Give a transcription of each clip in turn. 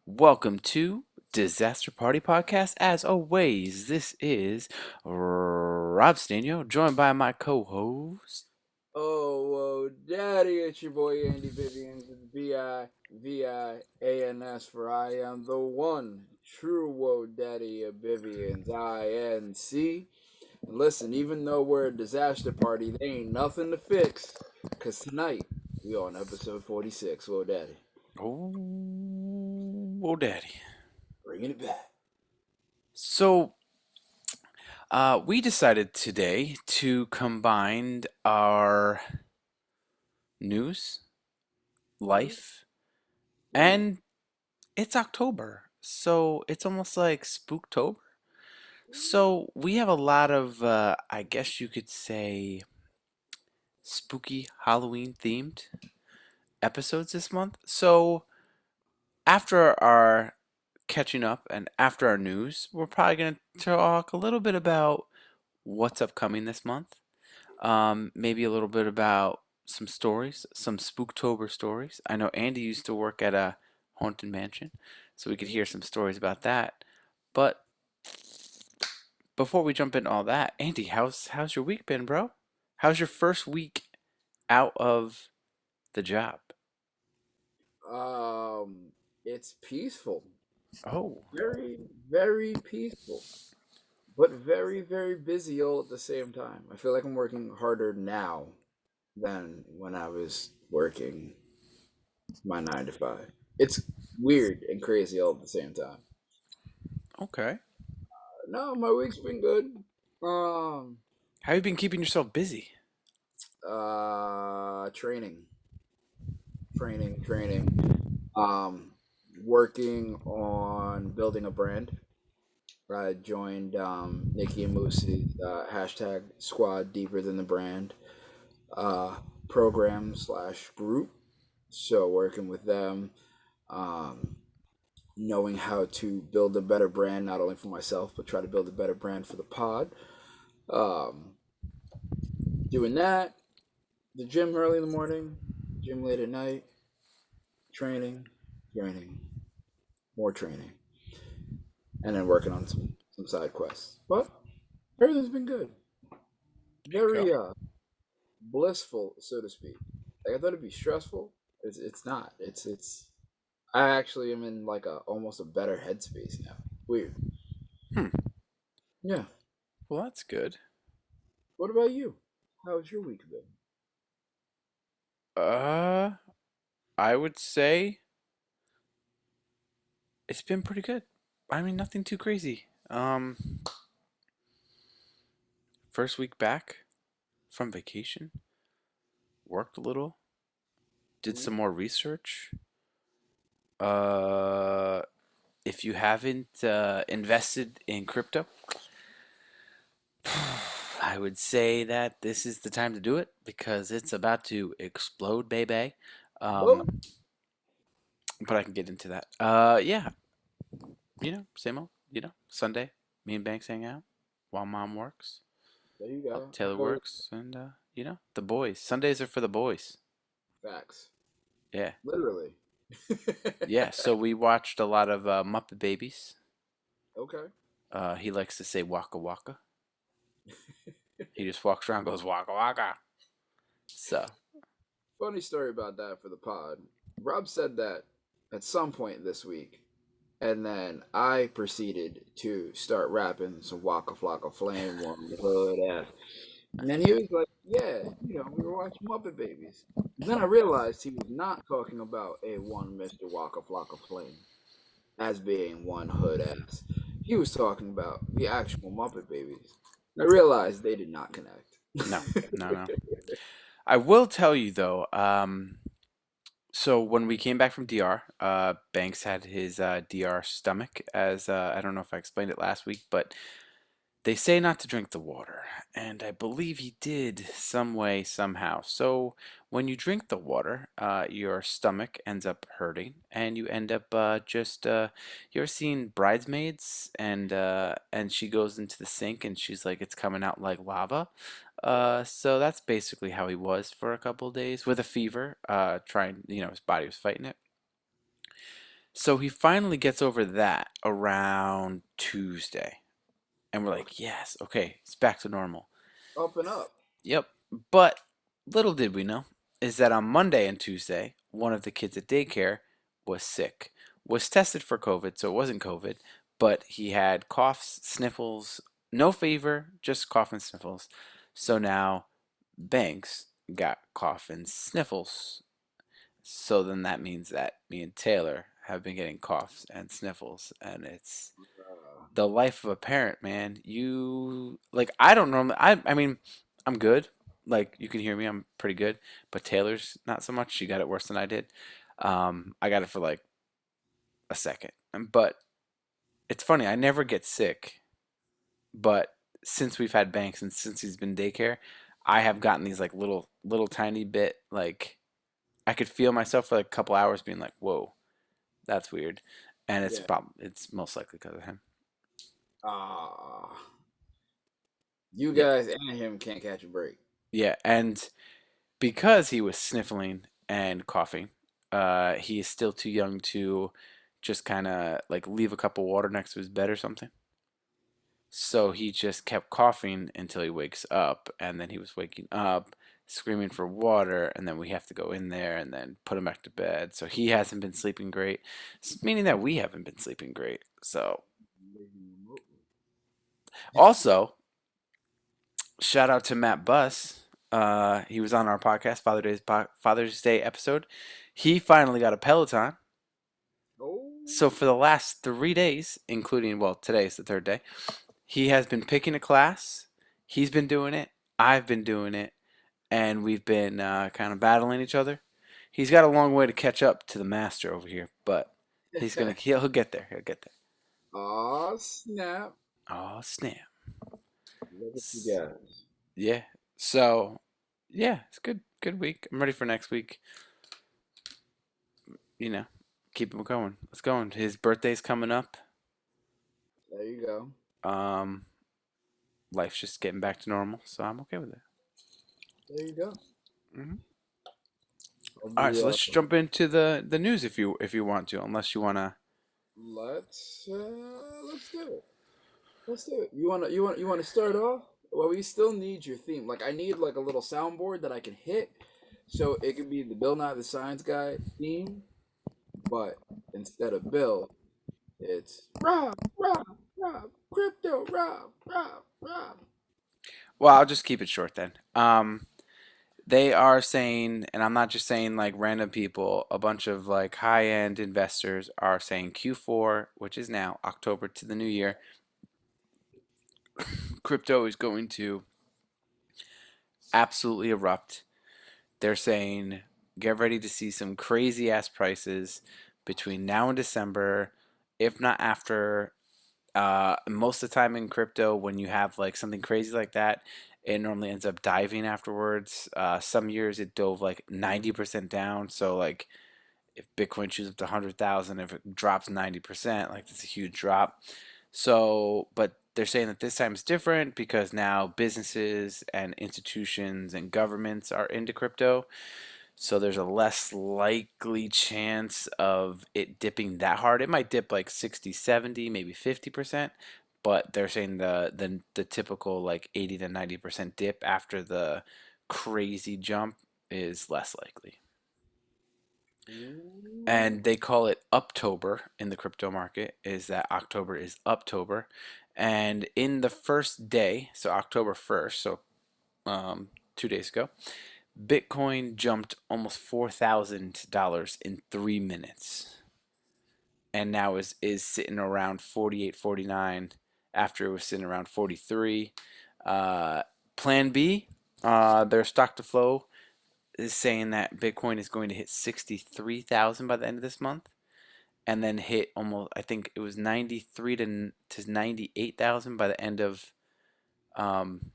Welcome to Disaster Party Podcast. As always, this is Rob Stanio, joined by my co-host. Oh, whoa, daddy, it's your boy Andy Vivians. It's Vivians for I am the one true whoa daddy of Vivians, INC. And listen, even though we're a disaster party, there ain't nothing to fix. Because tonight, we on episode 46, whoa daddy. Oh, daddy. Bringing it back. So, we decided today to combine our news, Mm-hmm. life, and it's October. So, it's almost like Spooktober. So, we have a lot of, I guess you could say, spooky Halloween themed episodes this month. So after our catching up and after our news, we're probably going to talk a little bit about what's upcoming this month. Maybe a little bit about some stories, some Spooktober stories. I know Andy used to work at a haunted mansion, so we could hear some stories about that. But before we jump into all that, Andy, how's your week been, bro? How's your first week out of the job? Um, it's peaceful. Oh, Very, very peaceful. But very, very busy all at the same time. I feel like I'm working harder now than when I was working my 9 to 5. It's weird and crazy all at the same time. okay. No, my week's been good. Um, How have you been keeping yourself busy? training, training. Um, Working on building a brand. I joined Nikki and Moose's hashtag squad deeper than the brand uh, program slash group. So working with them, um, knowing how to build a better brand, not only for myself, but try to build a better brand for the pod. Um, Doing that, the gym early in the morning, gym late at night, training, training, more training, and then working on some side quests. But everything's been good. There you go. Very blissful, so to speak. Like I thought it'd be stressful. It's not. It's I actually am in like a almost a better headspace now. Weird. Hmm. Yeah. Well, that's good. What about you? How's your week been? Uh, I would say it's been pretty good. I mean, nothing too crazy. First week back from vacation, worked a little, did some Mm. more research. Uh, if you haven't invested in crypto, I would say that this is the time to do it because it's about to explode, baby. Well, Um, but I can get into that. Yeah, same old. Sunday, me and Banks hang out while Mom works, there you while go. I Taylor know it. works, and the boys. Sundays are for the boys. Facts. Yeah, Literally. yeah. So we watched a lot of Muppet Babies. Okay. He likes to say Waka Waka. He just walks around, and goes Waka Waka. So Funny story about that for the pod. Rob said that at some point this week, and then I proceeded to start rapping some Waka Flocka Flame on the hood ass. And then he was like, "Yeah, we were watching Muppet Babies." And then I realized he was not talking about a one Mr. Waka Flocka Flame as being one hood ass. He was talking about the actual Muppet Babies. And I realized they did not connect. no, no, no. I will tell you though. So when we came back from DR, Banks had his DR stomach, as I don't know if I explained it last week, but they say not to drink the water, and I believe he did some way, somehow. So when you drink the water, your stomach ends up hurting, and you end up you ever seen Bridesmaids, and she goes into the sink, and she's like, it's coming out like lava. So that's basically how he was for a couple of days with a fever, trying, his body was fighting it. So he finally gets over that around Tuesday. And we're Okay. like, yes, okay, it's back to normal. Up and up. Yep. But little did we know is that on Monday and Tuesday, one of the kids at daycare was sick, was tested for COVID, so it wasn't COVID, but he had coughs, sniffles, no fever, just cough and sniffles. So now Banks got cough and sniffles. So then that means that me and Taylor have been getting coughs and sniffles, and it's Uh, the life of a parent, man. You like I don't normally I mean, I'm good. Like you can hear me, I'm pretty good. But Taylor's not so much. She got it worse than I did. I got it for like a second. But it's funny, I never get sick. But since we've had Banks and since he's been daycare, I have gotten these like little tiny bit like I could feel myself for like a couple hours being like, "Whoa, that's weird." And it's yeah. probably it's most likely because of him. Ah, you Yeah. guys and him can't catch a break. Yeah, and because he was sniffling and coughing, he is still too young to just kind of like leave a cup of water next to his bed or something. So he just kept coughing until he wakes up, and then he was waking up, screaming for water, and then we have to go in there and then put him back to bed. So he hasn't been sleeping great, meaning that we haven't been sleeping great. So Living remotely. also, shout out to Matt Buss. He was on our podcast, Father's Day episode. He finally got a Peloton. So Oh, for the last 3 days, including well, today's the third day, he has been picking a class. He's been doing it. I've been doing it, and we've been kind of battling each other. He's got a long way to catch up to the master over here, but he'll get there. He'll get there. aw, snap. Oh snap! Look at you S- guys. Yeah. So yeah, it's good week. I'm ready for next week. You know, keep him going. Let's go. His birthday's coming up. There you go. Um, Life's just getting back to normal, so I'm okay with it. There you go. Hmm. I'll All right, be so let's jump into the news if you want to, unless you wanna. let's do it. Let's do it. You wanna start off? Well, we still need your theme. Like I need like a little soundboard that I can hit, so it could be the Bill Nye the Science Guy theme, but instead of Bill, it's Rob, crypto, Rob. Well, I'll just keep it short then. They are saying, and I'm not just saying like random people, a bunch of like high end investors are saying Q4, which is now October to the new year, crypto is going to absolutely erupt. They're saying get ready to see some crazy ass prices between now and December, if not after. Most of the time in crypto, when you have like something crazy like that, it normally ends up diving afterwards. Some years it dove like 90% down. So like if Bitcoin shoots up to 100,000, if it drops 90%, like that's a huge drop. So, but they're saying that this time is different because now businesses and institutions and governments are into crypto. So there's a less likely chance of it dipping that hard. It might dip like 60, 70, maybe 50%, but they're saying the typical like 80 to 90% dip after the crazy jump is less likely. Ooh. And they call it Uptober in the crypto market, is that October is Uptober. And in the first day, so October 1st, so 2 days ago, Bitcoin jumped almost $4,000 in 3 minutes, and now is sitting around 48, 49 after it was sitting around 43. Uh, Plan B, their stock to flow is saying that Bitcoin is going to hit 63,000 by the end of this month, and then hit almost I think it was 93 to 98,000 by the end of um,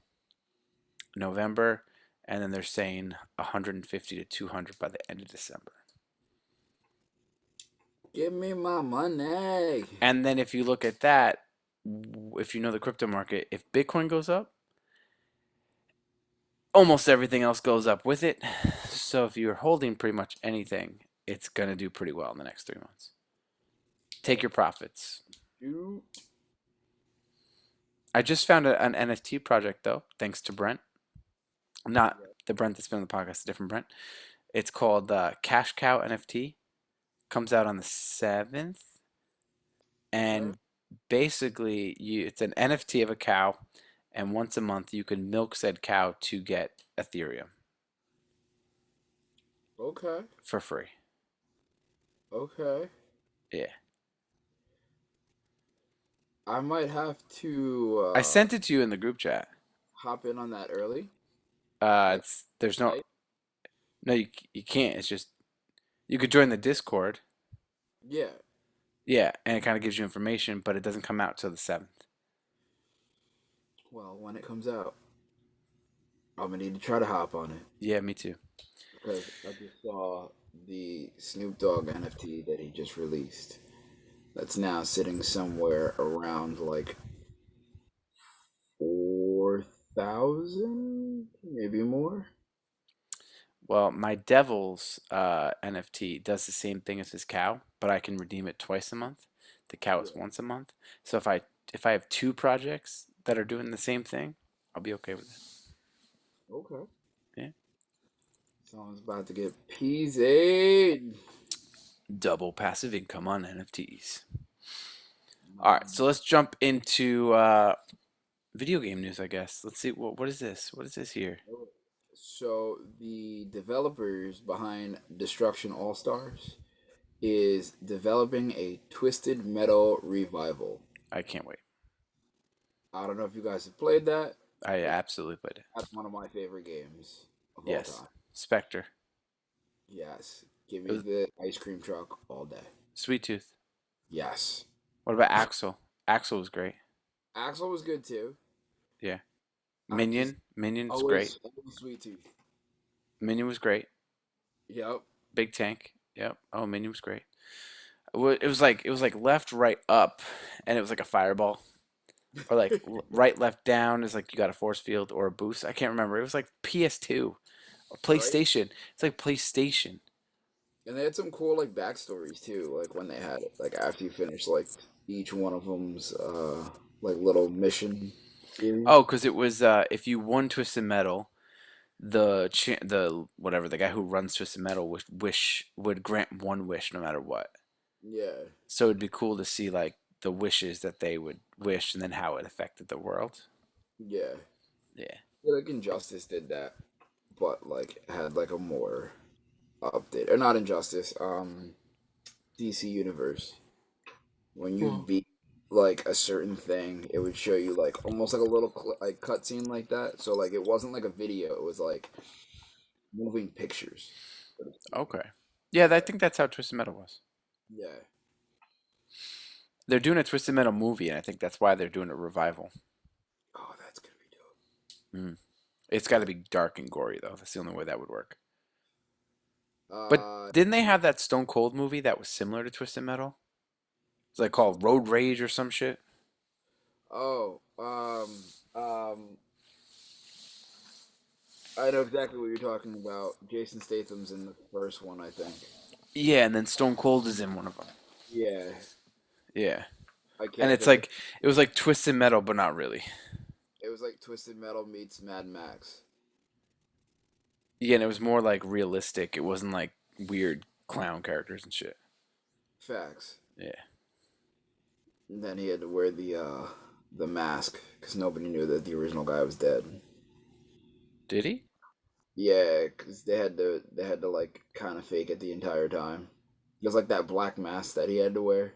November, and then they're saying 150 to 200 by the end of December. Give me my money. And then if you look at that, if you know the crypto market, if Bitcoin goes up, almost everything else goes up with it. So if you're holding pretty much anything, it's going to do pretty well in the next 3 months. Take your profits. Shoot. I just found an NFT project though, thanks to Brent. Not Okay. the Brent that's been on the podcast, a different Brent. It's called Cash Cow NFT. Comes out on the 7th, Okay. and basically it's an NFT of a cow, and once a month you can milk said cow to get Ethereum Okay. for free. Okay. Yeah. I might have to I sent it to you in the group chat. hop in on that early. Like It's there's no tonight. no you can't. It's just you could join the Discord. Yeah. Yeah, and it kind of gives you information, but it doesn't come out till the 7th. Well, when it comes out, I'm gonna need to try to hop on it Yeah, me too. because I just saw the Snoop Dogg NFT that he just released. That's now sitting somewhere around like 4,000, maybe more. Well, my Devil's NFT does the same thing as his cow, but I can redeem it twice a month. The cow Yeah. is once a month. So if I have two projects that are doing the same thing, I'll be okay with Okay. it. Yeah. Someone's about to get peasy. Double passive income on NFTs. All right, Mm. so let's jump into video game news, I guess. Let's see what is this? What is this here? So the developers behind Destruction All Stars is developing a Twisted Metal revival. I can't wait. I don't know if you guys have played that, I but absolutely played it. that's one of my favorite games of all Yes. time. Spectre. Yes, give It me was the ice cream truck all day. Sweet Tooth. Yes, What about Axel? Axel was great. Axel was good too. Yeah. I just Minion's great. always sweet tooth. Minion was great. Yep. Big Tank. Yep. Oh, Minion was great. It was like left, right, up, and it was like a fireball, or like right, left, down is like you got a force field or a boost. I can't remember. It was like PS2 or Right. PlayStation. It's like PlayStation. And they had some cool like backstories too, like when they had it, like after you finish like each one of them's like little mission Oh, series. because it was if you won Twisted Metal, the whatever the guy who runs Twisted Metal would grant one wish no matter what. Yeah, So it'd be cool to see like the wishes that they would wish and then how it affected the world. yeah. Yeah. I feel like Injustice did that, but like had like a more update or not Injustice, DC Universe. When you Hmm. beat like a certain thing, it would show you like almost like a little like cutscene like that. So like it wasn't like a video; it was like moving pictures, so to speak. Okay. Yeah, I Yeah, think that's how Twisted Metal was. yeah. They're doing a Twisted Metal movie, and I think that's why they're doing a revival. Oh, that's gonna be dope. Mm. It's got to be dark and gory, though. That's the only way that would work. But didn't they Yeah. have that Stone Cold movie that was similar to Twisted Metal? It's like called Road Rage or some shit. Oh, I know exactly what you're talking about. Jason Statham's in the first one, I think. Yeah, and then Stone Cold is in one of them. Yeah, Yeah. I And can't it's think of. like it was like Twisted Metal, but not really. It was like Twisted Metal meets Mad Max. Yeah, and it was more like realistic. It wasn't like weird clown characters and shit. Facts. Yeah. And then he had to wear the mask because nobody knew that the original guy was dead. Did he? Yeah, because they had to like kind of fake it the entire time. It was like that black mask that he had to wear.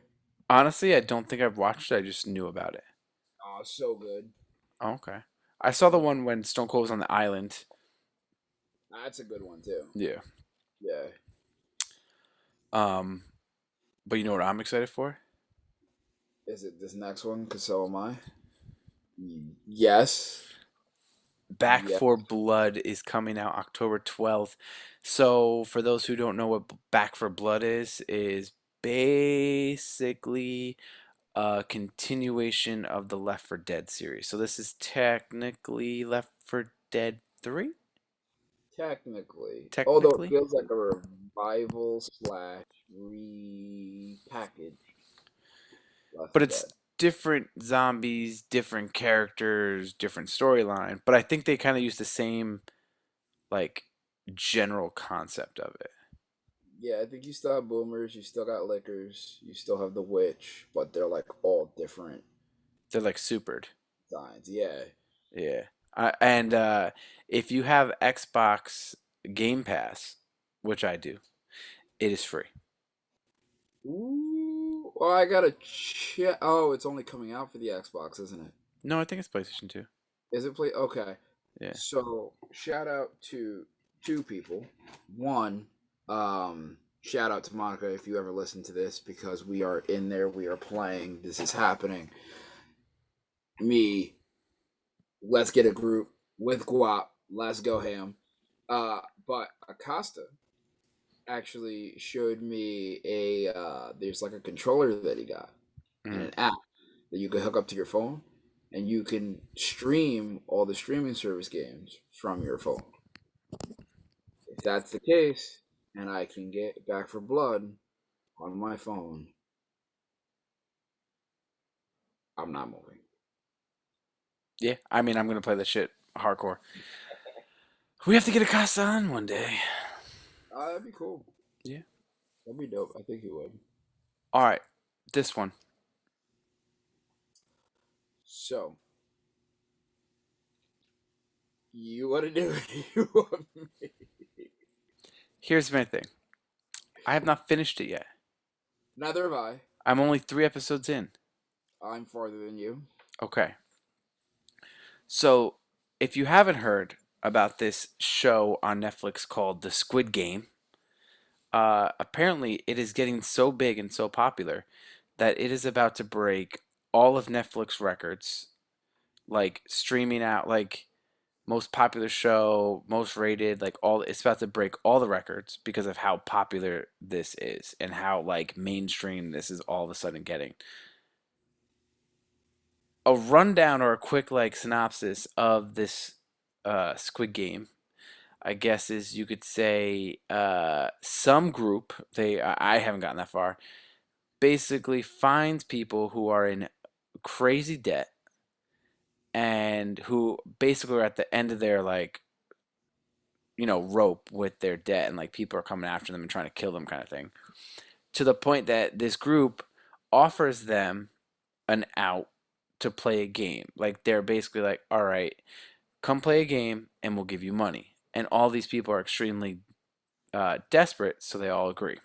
Honestly, I don't think I've watched it. I just knew about it. Oh, so good. Oh, okay. I saw the one when Stone Cold was on the island. That's a good one too. Yeah. Yeah. Um, but you know what I'm excited for? Is it this next one? Because so am I. Yes. Back Yeah. for Blood is coming out October 12th. So, for those who don't know what Back for Blood is basically a continuation of the Left 4 Dead series. So, this is technically Left 4 Dead 3? Technically. Although it Technically? feels like a revival slash repackage. Left But 4 it's Dead. different zombies, different characters, different storyline. But I think they kind of use the same like general concept of it. Yeah, I think you still have boomers, you still got lickers, you still have the witch, but they're like all different They're like supered. signs. Yeah. Yeah. And if you have Xbox Game Pass, which I do, it is free. Ooh, well, I gotta check. Oh, it's only coming out for the Xbox, isn't it? No, I think it's PlayStation 2. Is it play? Okay. Yeah. So shout out to two people. One, shout out to Monica if you ever listen to this because we are in there. We are playing. This is happening. Me, let's get a group with Guap. Let's go ham. But Acosta actually showed me a there's like a controller that he got and Mm. an app that you can hook up to your phone and you can stream all the streaming service games from your phone. If that's the case, and I can get Back for Blood on my phone, I'm not moving. Yeah. I mean, I'm gonna play this shit hardcore. We have to get a Casa on one day. That'd be cool. Yeah. That'd be dope. I think he would. All right. This one. So, you want to do it? You want me? Here's my thing. I have not finished it yet. Neither have I. I'm only 3 episodes in. I'm farther than you. Okay. So, if you haven't heard about this show on Netflix called The Squid Game, apparently it is getting so big and so popular that it is about to break all of Netflix records, like streaming out, like most popular show, most rated, like all. It's about to break all the records because of how popular this is and how like mainstream this is all of a sudden getting. A rundown or a quick like synopsis of this Squid Game, I guess, is you could say some group, they I haven't gotten that far, basically finds people who are in crazy debt and who basically are at the end of their like rope with their debt, and like people are coming after them and trying to kill them kind of thing, to the point that this group offers them an out to play a game. Like they're basically like, all right, come play a game and we'll give you money. And all these people are extremely desperate, so they all agree.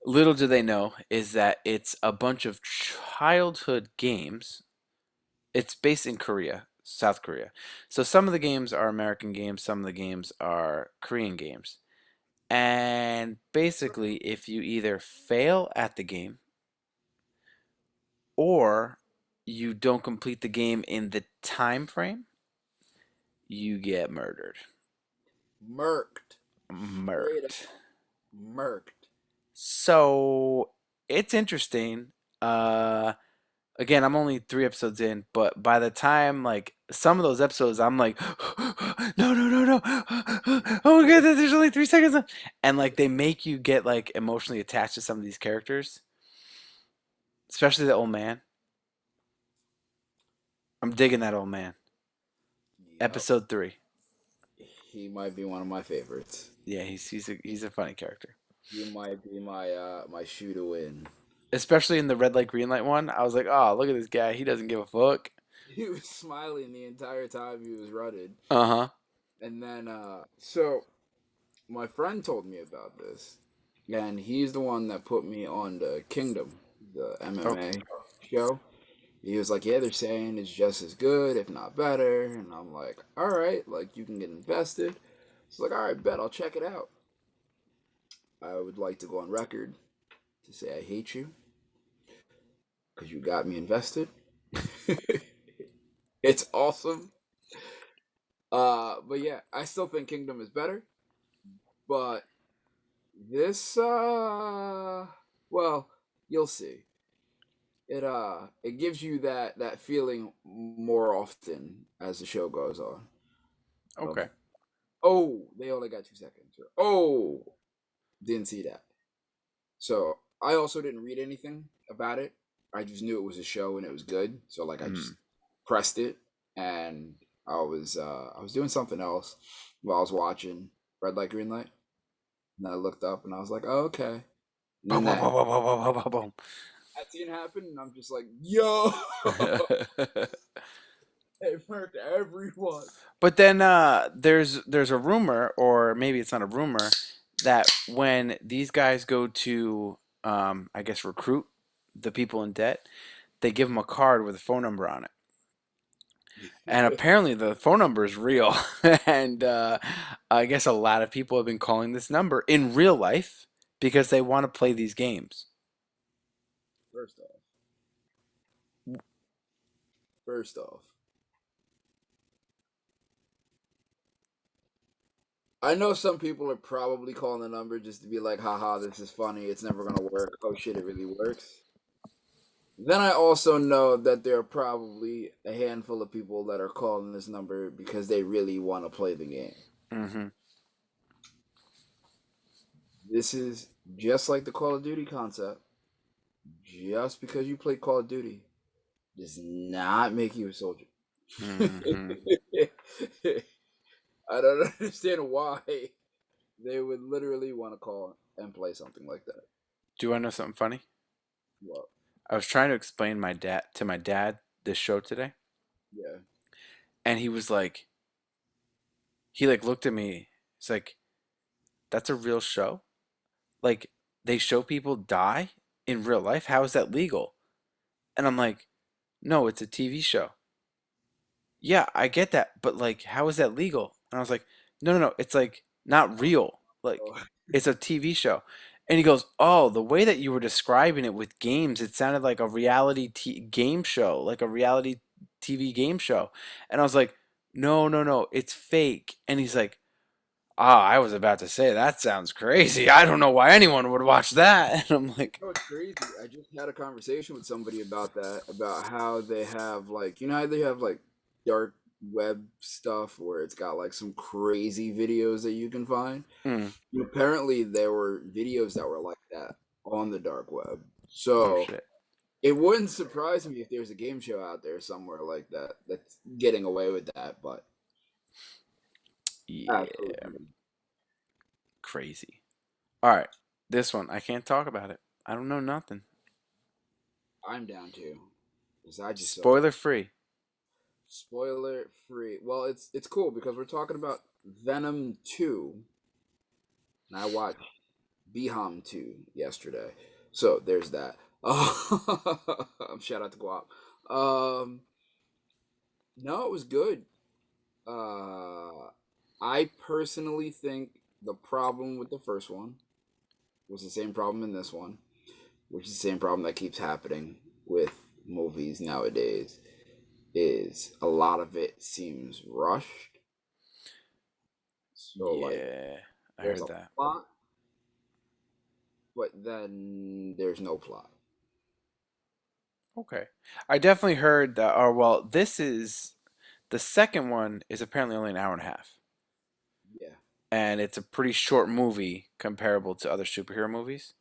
Little do they know is that it's a bunch of childhood games. It's based in Korea, South Korea. So some of the games are American games, some of the games are Korean games. And basically, if you either fail at the game or you don't complete the game in the time frame, you get murdered. Murked. Straight up Murked. murked. So it's interesting. Uh Again, I'm only 3 episodes in, but by the time like some of those episodes, I'm like, no, no, no, no, oh my god, there's only 3 seconds left. And like they make you get like emotionally attached to some of these characters, especially the old man. I'm digging that old man. Yep. Episode 3. He might be one of my favorites. Yeah, he's a funny character, He might be my shoe to win. especially in the red light green light one. I was like, oh, look at this guy. He doesn't give a fuck. He was smiling the entire time he was running. Uh huh. And then so my friend told me about this. And he's the one that put me on the Kingdom, the Oh, MMA show. He was like, yeah, they're saying it's just as good, if not better. And I'm like, all right, like you can get invested. It's like, all right, bet I'll check it out. I would like to go on record to say I hate you because you got me invested. It's awesome. But yeah, I still think Kingdom is better. But this, well, you'll see. It gives you that feeling more often as the show goes on. Of okay. oh, they only got 2 seconds. Or, oh, didn't see that. So I also didn't read anything. about it. I just knew it was a show and it was good. So like I just Mm. pressed it and I was doing something else while I was watching Red Light Green Light. And then I looked up and I was like, oh, okay. And Boom, then boom, boom, boom, boom, boom, boom, boom. that scene happened and I'm just like, yo, it murked everyone. But then there's a rumor, or maybe it's not a rumor, that when these guys go to I guess recruit the people in debt, they give them a card with a phone number on it. And apparently the phone number is real. And I guess a lot of people have been calling this number in real life because they want to play these games. First off, first off, I know some people are probably calling the number just to be like, haha, this is funny. It's never going to work. Oh shit, it really works. Then I also know that there are probably a handful of people that are calling this number because they really want to play the game. Hmm. This is just like the Call of Duty concept. Just because you play Call of Duty does not make you a soldier. Hmm. I don't understand why they would literally want to call and play something like that. Do you want to know something funny? Well, I was trying to explain my dad this show today, yeah. and he like looked at me. He's like, "That's a real show? Like they show people die in real life? How is that legal?" And I'm like, "No, it's a TV show." Yeah, I get that, but like, how is that legal? And I was like, no, no, no, it's like not real. Like, Oh, it's a TV show. And he goes, oh, the way that you were describing it with games, it sounded like a game show, like a reality TV game show. And I was like, no, no, no, it's fake. And he's like, ah, I was about to say that sounds crazy. I don't know why anyone would watch that. And I'm like, no, it's crazy. I just had a conversation with somebody about that, about how they have like, you know how they have like dark web stuff where it's got like some crazy videos that you can find. mm, And apparently, there were videos that were like that on the dark web. oh So shit. it wouldn't surprise me if there's a game show out there somewhere like that that's getting away with that. But Yeah, absolutely, crazy. All right, this one I can't talk about it. I don't know nothing. I'm down to because I just saw Spoiler free. spoiler free. Well, it's cool because we're talking about Venom 2, and I watched Beham 2 yesterday. So there's that. Shout out to Guap. No, it was good. Uh, I personally think the problem with the first one was the same problem in this one, which is the same problem that keeps happening with movies nowadays. Is a lot of it seems rushed. So like, Yeah, I there's heard a that. plot, but then there's no plot. Okay. I definitely heard that, or well, this is the second one is apparently only an hour and a half. Yeah. And it's a pretty short movie comparable to other superhero movies.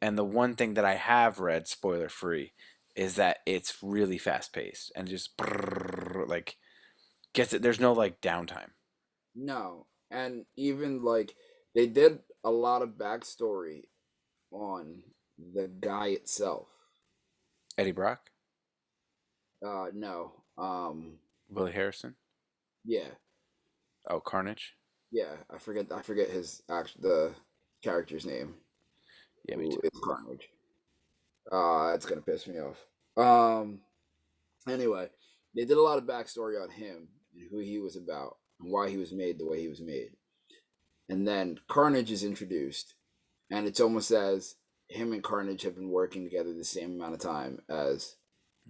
And the one thing that I have read, spoiler free, is that it's really fast paced and just like gets it. There's no like downtime. No, and even like they did a lot of backstory on the guy itself. Eddie Brock, No. Willie Harrison, Yeah, oh Carnage. yeah. I forget his the character's name, Yeah, me who too. is Carnage. That's gonna piss me off. Um. Anyway, they did a lot of backstory on him and who he was about and why he was made the way he was made. And then Carnage is introduced, and it's almost as him and Carnage have been working together the same amount of time as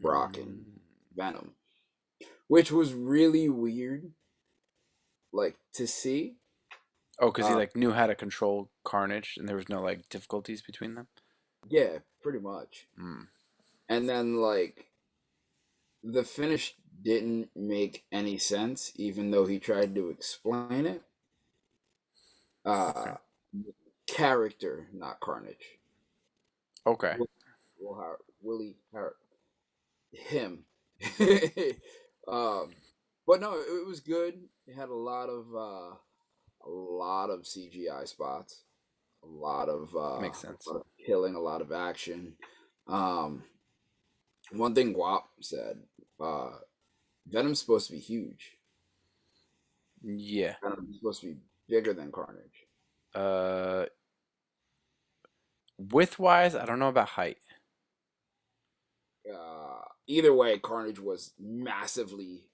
Brock and Mm. Venom, which was really weird, like to see. Oh, because he Uh, like knew how to control Carnage, and there was no like difficulties between them. yeah, pretty much. Mm. And then like the finish didn't make any sense, even though he tried to explain it. Okay. Uh, Character, not Carnage. Okay. Willie Howard, him. um, but no, it was good. It had a lot of CGI spots, Makes a sense. lot of killing, a lot of action. Um, one thing Guap said, uh, Venom's supposed to be huge. Yeah. Venom's supposed to be bigger than Carnage. Uh, Width wise, I don't know about height. Either way, Carnage was massively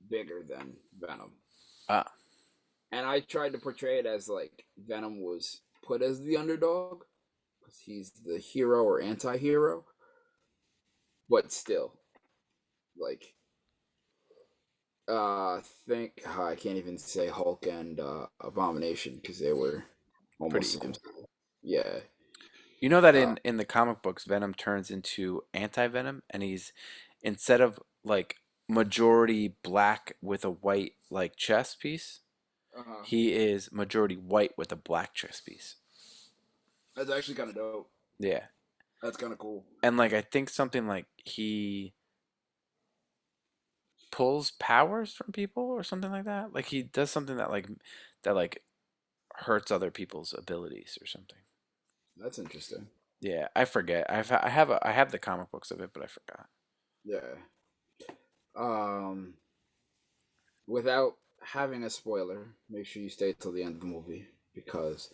bigger than Venom. Ah, And I tried to portray it as like Venom was put as the underdog because he's the hero or anti-hero, but still, like, think I can't even say Hulk and Abomination because they were pretty almost the same equal. size. Yeah, You know that uh, in the comic books, Venom turns into anti-Venom, and he's instead of like majority black with a white like chest piece, uh, he is majority white with a black chest piece. that's actually kind of dope. Yeah. That's kind of cool. And like I think something like he pulls powers from people or something like that. Like he does something that like hurts other people's abilities or something. That's interesting. Yeah, I forget. I have the comic books of it, but I forgot. Yeah. Um, without having a spoiler, make sure you stay till the end of the movie because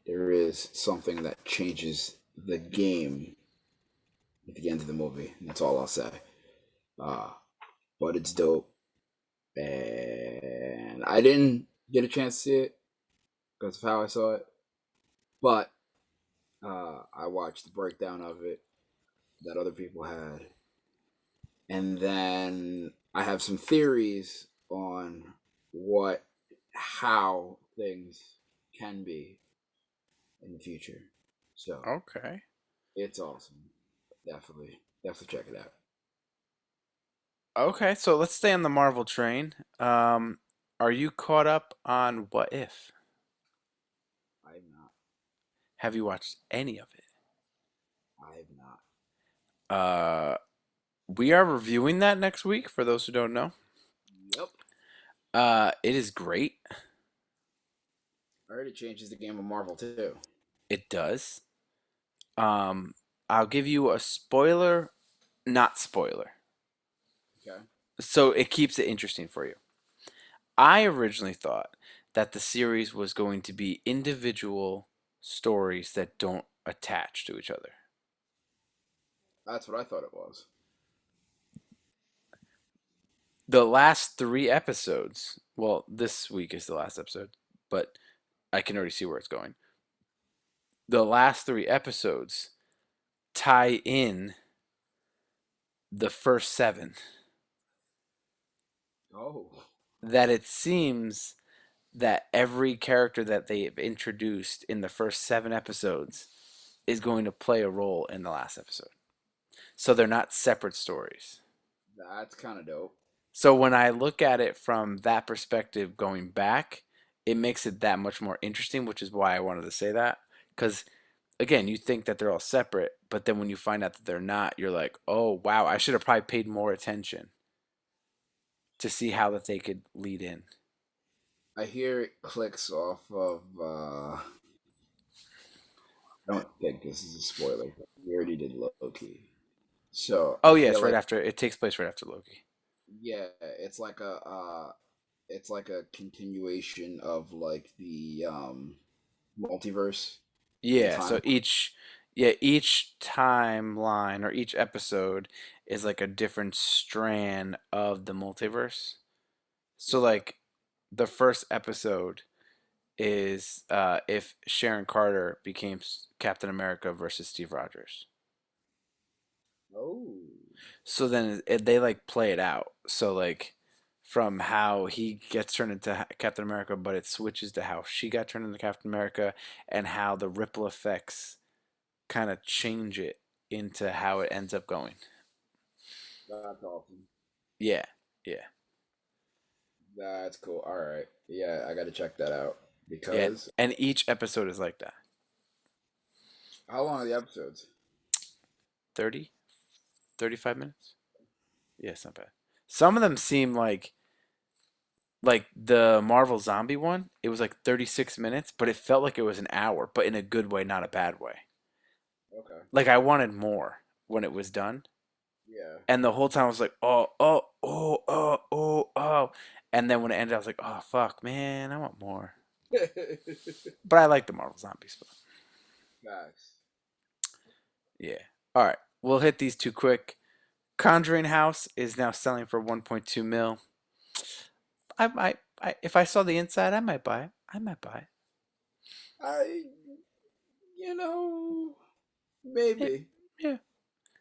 there is something that changes the game at the end of the movie. That's all I'll say. Uh, but it's dope, and I didn't get a chance to see it because of how I saw it. But I watched the breakdown of it that other people had, and then I have some theories on what how things can be in the future. So Okay. it's awesome. Definitely check it out. Okay, so let's stay on the Marvel train. Are you caught up on What If? I've not. Have you watched any of it? I've not. Uh, we are reviewing that next week for those who don't know. Yep. It is great. I heard it changes the game of Marvel too. It does. Um, I'll give you a spoiler, not spoiler. Okay. So it keeps it interesting for you. I originally thought that the series was going to be individual stories that don't attach to each other. That's what I thought it was. The last three episodes, well, this week is the last episode, but I can already see where it's going. The last three episodes tie in the first seven. Oh, That it seems that every character that they've introduced in the first seven episodes is going to play a role in the last episode. So they're not separate stories. that's kind of dope. So when I look at it from that perspective going back, it makes it that much more interesting, which is why I wanted to say that. Because again, you think that they're all separate, but then when you find out that they're not, you're like, oh, wow, I should have probably paid more attention to see how that they could lead in. I hear it clicks off of. I don't think this is a spoiler. But we already did Loki, so Oh, I yeah, feel it's right like after, it takes place right after Loki. yeah, it's like a continuation of like the multiverse and the Yeah, time. so each timeline or each episode is like a different strand of the multiverse. So Yeah. like the first episode is if Sharon Carter became Captain America versus Steve Rogers. Oh, So then they like play it out. So like from how he gets turned into Captain America, but it switches to how she got turned into Captain America and how the ripple effects kind of change it into how it ends up going. that's awesome. Yeah, yeah, That's cool. All right. Yeah, I got to check that out yeah. because And each episode is like that. how long are the episodes? 30, 35 minutes. Yeah, it's not bad. Some of them seem like the Marvel Zombie one. It was like 36 minutes, but it felt like it was an hour, but in a good way, not a bad way. Okay. Like I wanted more when it was done. Yeah. And the whole time I was like, oh, oh, oh, oh, oh, oh. And then when it ended, I was like, oh, fuck, man, I want more. But I like the Marvel Zombies. But Facts. yeah. All right. We'll hit these two quick. Conjuring House is now selling for 1.2 mil. If I saw the inside, I might buy it. I might buy I, you know, it. maybe. Yeah.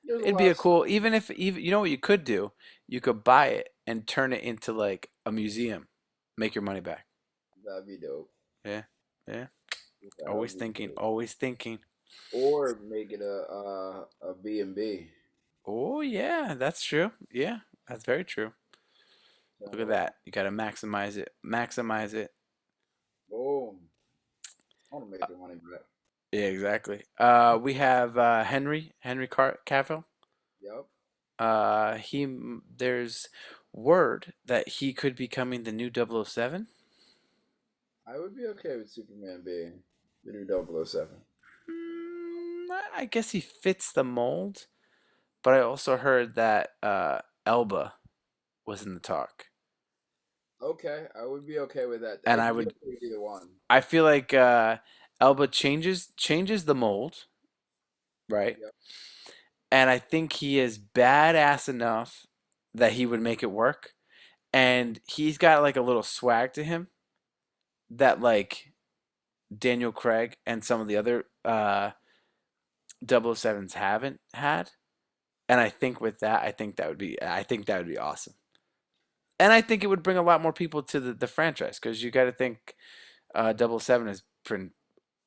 There's a It'd be lot a of stuff. cool, even if, even, you know what you could do? You could buy it and turn it into like a museum. Make your money back. That'd be dope. Yeah. Yeah. That would Always be thinking, dope. always thinking. Or make it a B and B. Oh yeah, that's true. Yeah, that's very true. Look at So, that. You got to maximize it. Maximize it. boom. I want to make the money back. Yeah, exactly. We have Cavill. Yep. There's word that he could be coming the new 007. I would be okay with Superman being the new 007. I guess he fits the mold, but I also heard that Elba was in the talk, Okay, I would be okay with that. and I'd be okay with either one. I feel like Elba changes the mold, right? Yep. And I think he is badass enough that he would make it work. And he's got like a little swag to him that like Daniel Craig and some of the other 007s haven't had. And I think with that, I think that would be awesome. And I think it would bring a lot more people to the franchise because you got to think 007 is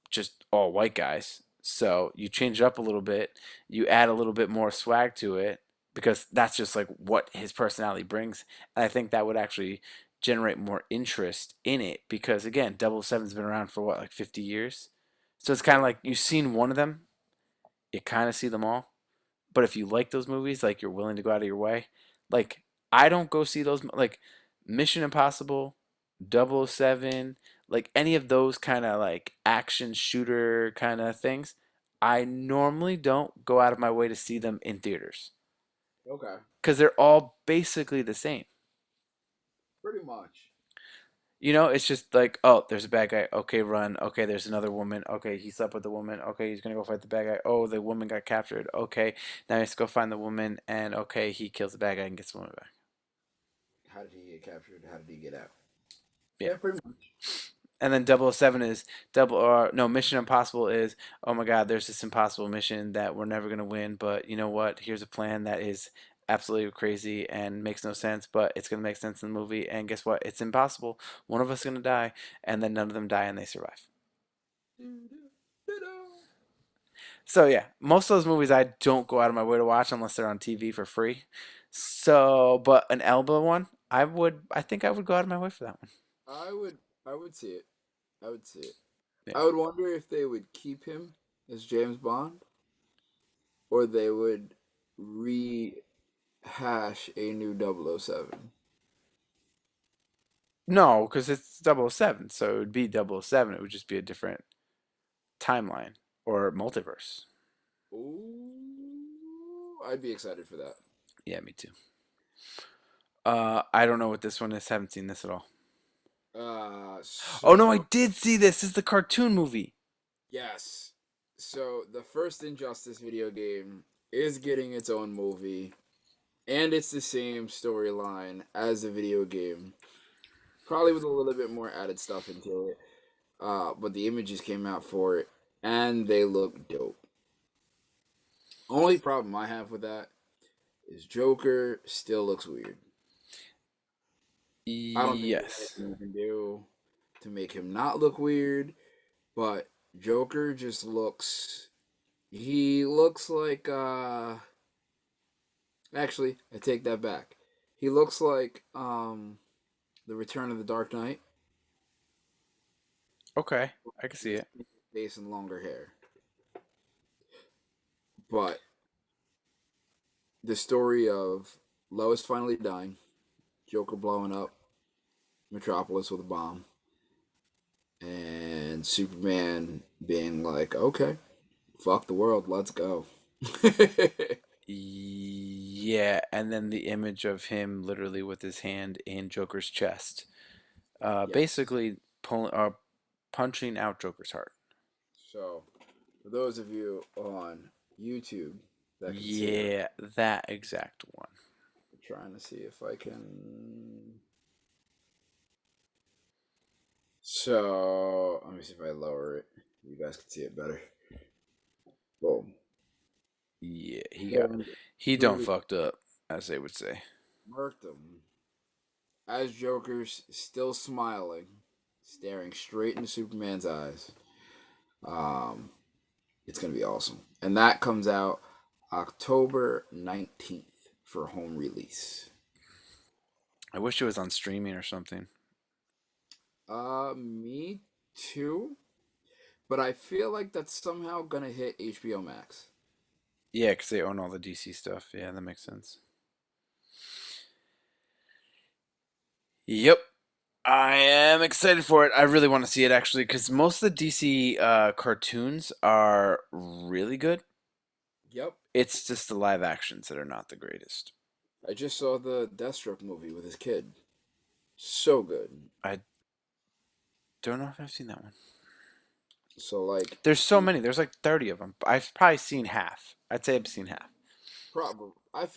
just all white guys. So you change it up a little bit, you add a little bit more swag to it because that's just like what his personality brings. And I think that would actually generate more interest in it because again, 007's been around for what, like 50 years. So it's kind of Yep. like you've seen one of them, you kind of see them all. But if you like those movies, like you're willing to go out of your way, like I don't go see those like Mission Impossible, 007, like any of those kind of like action shooter kind of things. I normally don't go out of my way to see them in theaters Okay. because they're all basically the same. Pretty much. You know, it's just like, oh, there's a bad guy. Okay, run. Okay, there's another woman. Okay, he slept with the woman. Okay, he's gonna go fight the bad guy. Oh, the woman got captured. Okay, now he has to go find the woman. And okay, he kills the bad guy and gets the woman back. How did he get captured? How did he get out? Yeah. Yeah, pretty much. And then 007 is double or no, Mission Impossible is, oh my God, there's this impossible mission that we're never gonna win, but you know what? Here's a plan that is absolutely crazy and makes no sense, but it's gonna make sense in the movie. And guess what? It's impossible. One of us is gonna die, and then none of them die and they survive. So yeah, most of those movies I don't go out of my way to watch unless they're on TV for free. So, but an Elba one, I think I would go out of my way for that one. I would I would see it. I would see it. Yeah. I would wonder if they would keep him as James Bond or they would rehash a new 007. No, because it's 007, so it would be 007. It would just be a different timeline or multiverse. Ooh, I'd be excited for that. Yeah, me too. I don't know what this one is. Haven't seen this at all. Oh no, I So did see this. This is the cartoon movie. yes. So the first Injustice video game is getting its own movie, and it's the same storyline as the video game, probably with a little bit more added stuff into it. But the images came out for it, and they look dope. Only problem I have with that is Joker still looks weird. I don't think there's Yes. anything you can do to make him not look weird, but Joker just looks. He looks like. Actually, I take that back. He looks like the Return of the Dark Knight, Okay, I can see with it. face and longer hair. But the story of Lois finally dying, Joker blowing up Metropolis with a bomb, and Superman being like, "Okay, fuck the world, let's go." Yeah, and then the image of him literally with his hand in Joker's chest, Yes. basically punching out Joker's heart. So, for those of you on YouTube that can see it, Yeah, that exact one. I'm trying to see if I can. So, let me see if I lower it. You guys can see it better. Boom. Yeah, And he done brutally fucked up, as they would say. murked him as Joker's still smiling, staring straight into Superman's eyes. Um, it's gonna be awesome, and that comes out October 19th for home release. I wish it was on streaming or something. Me too, but I feel like that's somehow gonna hit HBO Max. Yeah, because they own all the DC stuff. Yeah, that makes sense. Yep. I am excited for it. I really want to see it actually because most of the DC cartoons are really good. Yep, It's just the live actions that are not the greatest. I just saw the Deathstroke movie with his kid. So good. I don't know if I've seen that one. So like, There's so many. There's like 30 of them. I've probably seen half. I'd say I've seen half. probably. I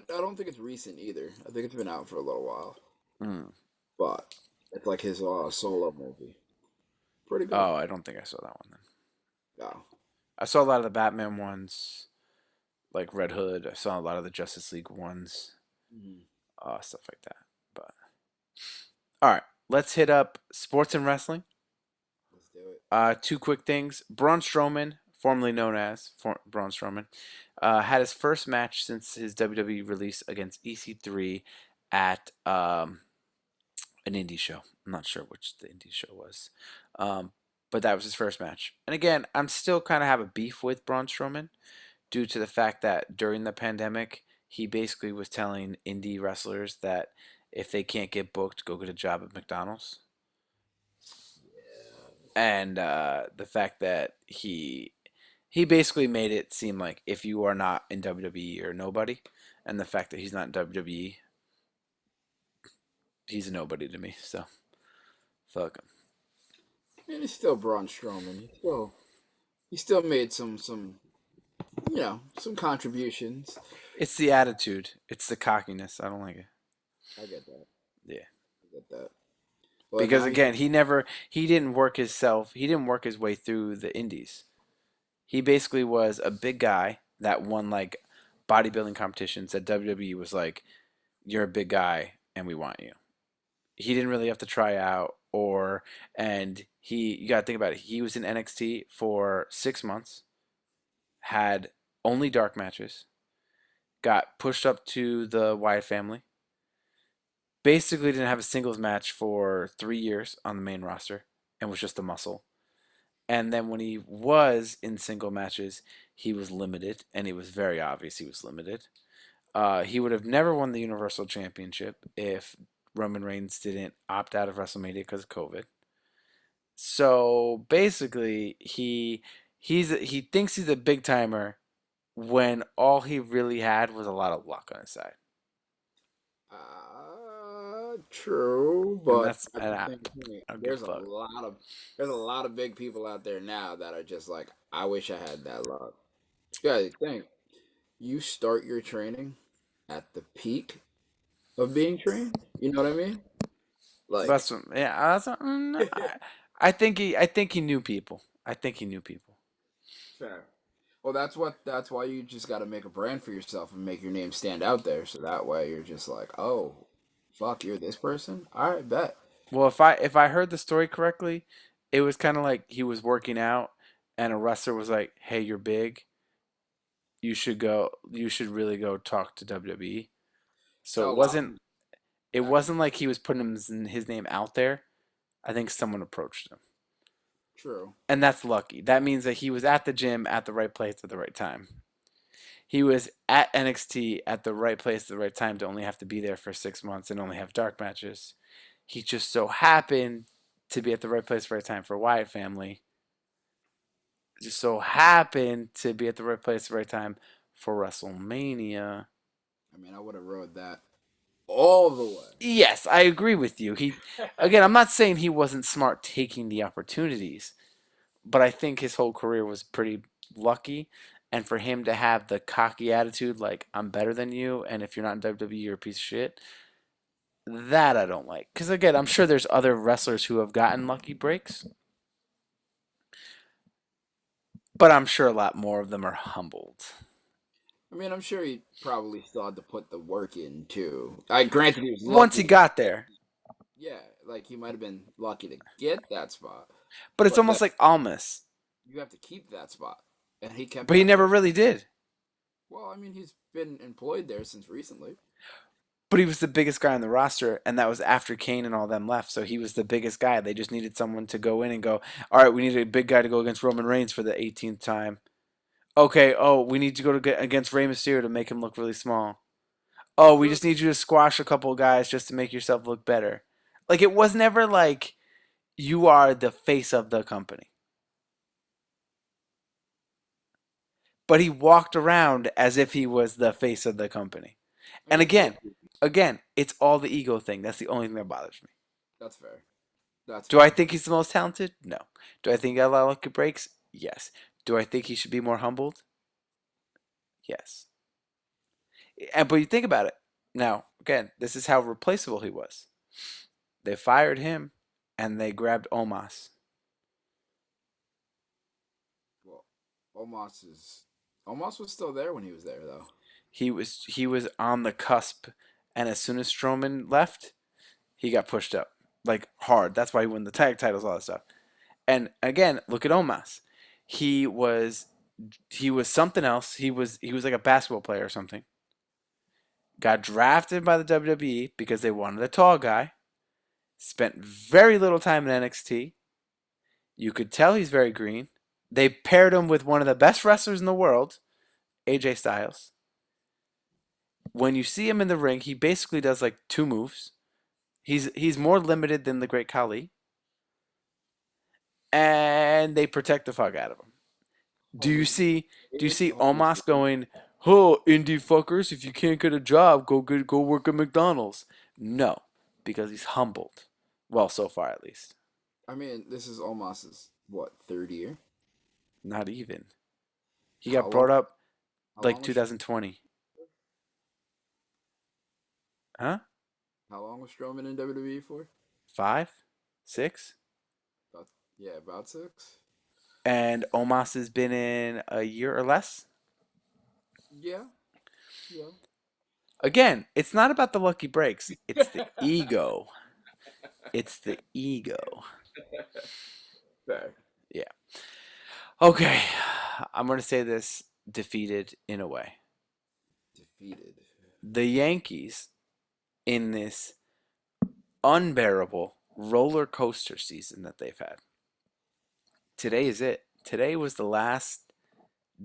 don't think it's recent either. I think it's been out for a little while, Mm. but it's like his solo movie. Pretty good. Oh, I don't think I saw that one then. Yeah. I saw a lot of the Batman ones, like Red Hood. I saw a lot of the Justice League ones, Mhm. stuff like that. But all right, let's hit up sports and wrestling. Let's do it. Two quick things. Braun Strowman, formerly known as Braun Strowman, had his first match since his WWE release against EC3 at an indie show. I'm not sure which the indie show was. Um, but that was his first match. And again, I'm still kind of have a beef with Braun Strowman due to the fact that during the pandemic, he basically was telling indie wrestlers that if they can't get booked, go get a job at McDonald's. And the fact that he basically made it seem like if you are not in WWE, you're nobody, and the fact that he's not in WWE, he's a nobody to me. So fuck him. And it's still Braun Strowman. He still made some some contributions. It's the attitude. It's the cockiness. I don't like it. I get that. Yeah. I get that. But Because now he's again, he didn't work himself. He didn't work his way through the indies. He basically was a big guy that won like bodybuilding competitions that WWE was like, you're a big guy and we want you. He didn't really have to try out and you got to think about it. He was in NXT for 6 months, had only dark matches, got pushed up to the Wyatt family. Basically didn't have a singles match for 3 years on the main roster and was just a muscle. And then when he was in single matches, he was limited, and it was very obvious he was limited. He would have never won the Universal Championship if Roman Reigns didn't opt out of WrestleMania because of COVID. So basically, he thinks he's a big timer when all he really had was a lot of luck on his side, true, and but that's at and the I, same point, I don't give a fuck. there's a lot of big people out there now that are just like, I wish I had that luck. Yeah, think you start your training at the peak of being trained. You know what I mean? Like, I think he knew people. I think he knew people. fair. Well, that's why you just got to make a brand for yourself and make your name stand out there. So that way you're just like, oh, fuck, you're this person. All right, bet. Well, if I heard the story correctly, it was kind of like he was working out, and a wrestler was like, "Hey, you're big. You should go. You should really go talk to WWE." So A lot. it I could wasn't like he was putting his name out there. I think someone approached him, true. and that's lucky. That means that he was at the gym at the right place at the right time. He was at NXT at the right place at the right time to only have to be there for 6 months and only have dark matches. He just so happened to be at the right place, right time for Wyatt family. Just so happened to be at the right place, right time for WrestleMania. I mean, I would have rode that all the way. Yes, I agree with you. Again, I'm not saying he wasn't smart taking the opportunities, but I think his whole career was pretty lucky. And for him to have the cocky attitude, like I'm better than you, and if you're not in WWE, you're a piece of shit. That I don't like. Because again, I'm sure there's other wrestlers who have gotten lucky breaks, but I'm sure a lot more of them are humbled. I mean, I'm sure he probably still had to put the work in too. I granted he was Once he lucky to, got there, yeah, like he might have been lucky to get that spot, but it's but that almost like Almas, you have to keep that spot, and he kept but he that never spot. really did. Well, I mean, he's been employed there since recently. But he was the biggest guy on the roster, and that was after Kane and all them left. So he was the biggest guy. They just needed someone to go in and go, all right, we need a big guy to go against Roman Reigns for the 18th time. Okay, oh, we need to go against Rey Mysterio to make him look really small. Oh, we True. just need you to squash a couple of guys just to make yourself look better. Like, it was never like you are the face of the company. But he walked around as if he was the face of the company. I And mean, again, look, it's all the ego thing. That's the only thing that bothers me. that's fair. That's Do I fair. think he's the most talented? No. Do I think he got a lot of lucky breaks? Yes. Do I think he should be more humbled? Yes. But you think about it. Now, again, this is how replaceable he was. They fired him and they grabbed Omos. Well, Omos was still there when he was there, though. He was on the cusp, and as soon as Strowman left, he got pushed up like hard. That's why he won the tag titles, all that stuff. And again, look at Omos. He was he was something else. He was like a basketball player or something. Got drafted by the WWE because they wanted a tall guy. Spent very little time in NXT. You could tell he's very green. They paired him with one of the best wrestlers in the world, AJ Styles. When you see him in the ring, he basically does like two moves. He's more limited than the Great Khali, and they protect the fuck out of him. Do you Homies, see? Do you it's see homies. Omos going, "Oh, indie fuckers! If you can't get a job, go work at McDonald's." No, because he's humbled. Well, so far at least. I mean, this is Omos's what, third year? Not even. He How got long? brought up How like long was 2020. Huh? how long was Strowman in WWE for? 5, 6, About yeah, about 6. and Omos has been in a year or less. Yeah, yeah. Again, it's not about the lucky breaks. It's the ego. It's the ego. Fair. Yeah. Okay. I'm going to say this defeated in a way. Defeated. The Yankees, in this unbearable roller coaster season that they've had, today is it. Today was the last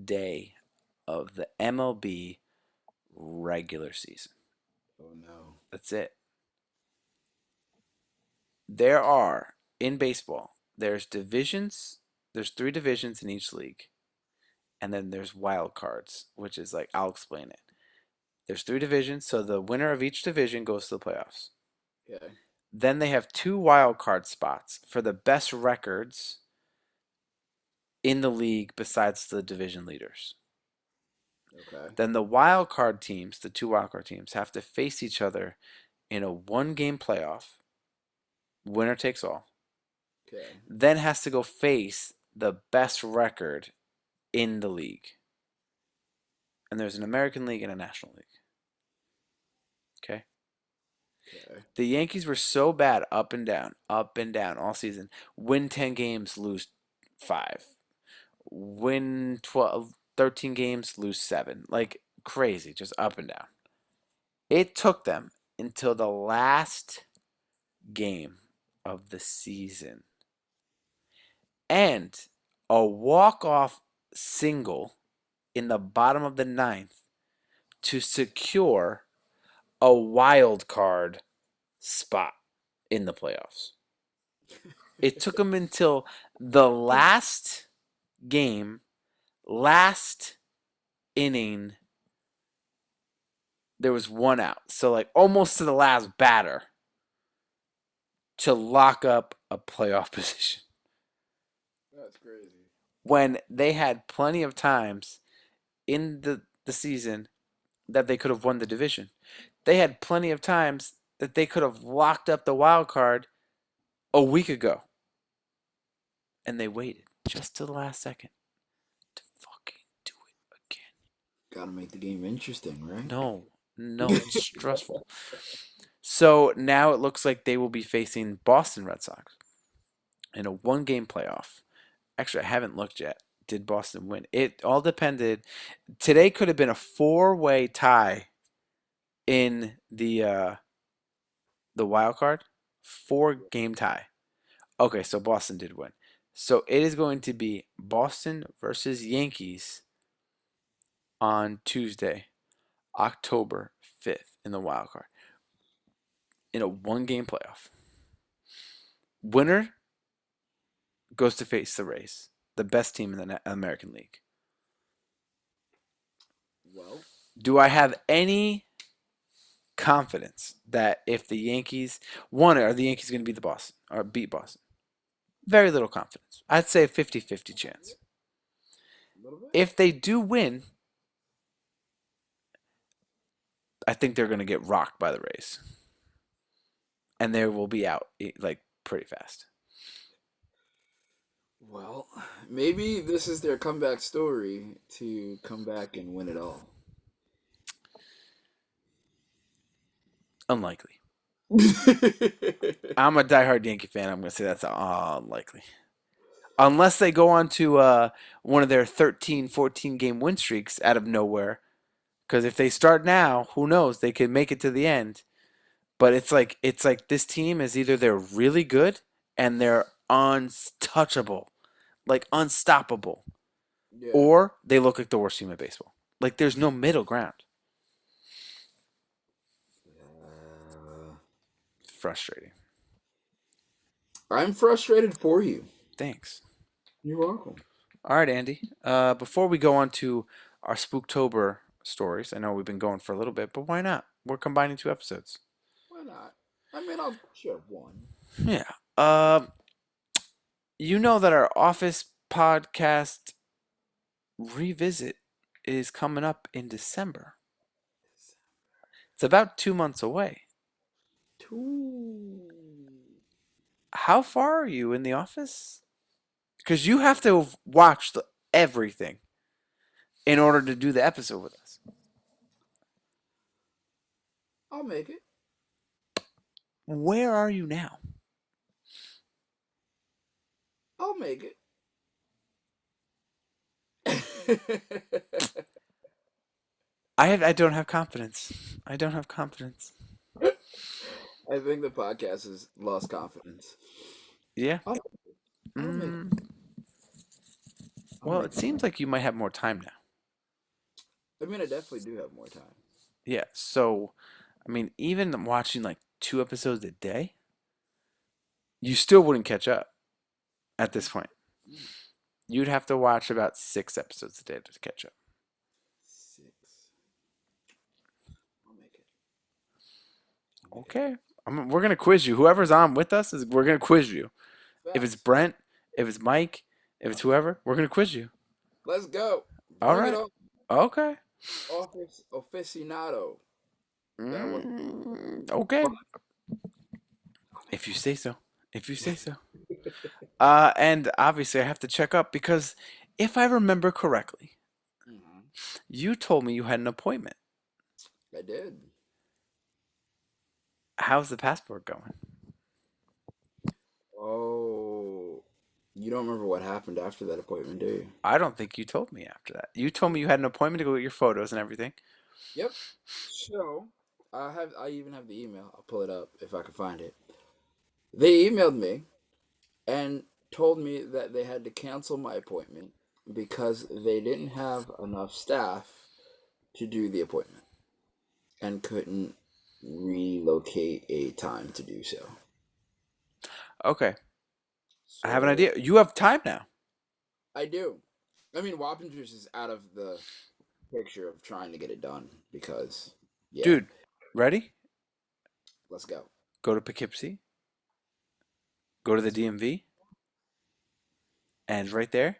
day of the MLB regular season. Oh no. That's it. There are, in baseball, there's divisions. There's 3 divisions in each league. And then there's wild cards, which is like, I'll explain it. There's 3 divisions, so the winner of each division goes to the playoffs. Okay. Then they have 2 wild card spots for the best records in the league besides the division leaders. Okay. Then the wild card teams, the 2 wild card teams, have to face each other in a 1 game playoff, winner takes all. Okay. Then has to go face the best record in the league. And there's an American League and a National League. Okay? Okay. The Yankees were so bad up and down all season. Win 10 games, lose 5. Win 12, 13 games, lose 7. Like crazy, just up and down. It took them until the last game of the season and a walk-off single in the bottom of the ninth to secure a wild card spot in the playoffs. It took them until the last game, last inning, there was one out. So, like, almost to the last batter to lock up a playoff position That's crazy. when they had plenty of times in the season that they could have won the division. They had plenty of times that they could have locked up the wild card a week ago. And they waited just to the last second to fucking do it again. Gotta make the game interesting, right? No, no, it's stressful. So now it looks like they will be facing Boston Red Sox in a one game playoff. Actually, I haven't looked yet. Did Boston win? It all depended. Today could have been a four-way tie in the wild card, four game tie. Okay, so Boston did win. So it is going to be Boston versus Yankees on Tuesday, October 5th in the wild card in a one game playoff. Winner goes to face the Rays, the best team in the American League. Well, Do I have any confidence that if the Yankees won, are the Yankees going to beat the Boston or beat Boston? Very little confidence. I'd say 50-50 a little chance. bit. A little bit. If they do win, I think they're going to get rocked by the Rays. And they will be out like pretty fast. Well, maybe this is their comeback story to come back and win it all. Unlikely. I'm a diehard Yankee fan. I'm going to say that's unlikely. Unless they go on to one of their 13, 14 game win streaks out of nowhere. Because if they start now, who knows? They could make it to the end. But it's like this team is either they're really good and they're untouchable, like unstoppable, Yeah. or they look like the worst team in baseball. Like there's no middle ground. Uh, Frustrating. I'm frustrated for you. Thanks. You're welcome. All right, Andy. Before we go on to our Spooktober stories, I know we've been going for a little bit, but why not? We're combining two episodes. Why not? I mean, I'll share one. Yeah. Uh, you know that our Office podcast revisit is coming up in December. It's about 2 months away. Two. How far are you in the office? Because you have to watch everything in order to do the episode with us. I'll make it. Where are you now? I'll make it. I don't have confidence. I don't have confidence. I think the podcast has lost confidence. Yeah. I'll, I'll make Mm, it. I'll well, make it it. seems like you might have more time now. I mean, I definitely do have more time. Yeah. So, I mean, even watching like two episodes a day, you still wouldn't catch up at this point. Mm, You'd have to watch about 6 episodes a day to catch up. 6. I'll make it. I'll make it Okay. We're gonna quiz you. Whoever's on with us is we're gonna quiz you. If it's fast. Brent, if it's Mike, if it's whoever, we're gonna quiz you. Let's go. All Bring it right. on. Okay. Office aficionado. That one. Okay. Fine. I'll make If you say so. If you say so. it. And obviously I have to check up because if I remember correctly, Mhm. you told me you had an appointment. I did. How's the passport going? Oh, you don't remember what happened after that appointment, do you? I don't think you told me after that. You told me you had an appointment to go get your photos and everything. Yep. So I even have the email. I'll pull it up if I can find it. They emailed me and told me that they had to cancel my appointment because they didn't have enough staff to do the appointment and couldn't relocate a time to do so. Okay, I have an So idea. You have time now. I do. I mean, Wappingers is out of the picture of trying to get it done because, yeah, Dude, ready? let's go. Go to Poughkeepsie, go to the Let's go. DMV, and right there,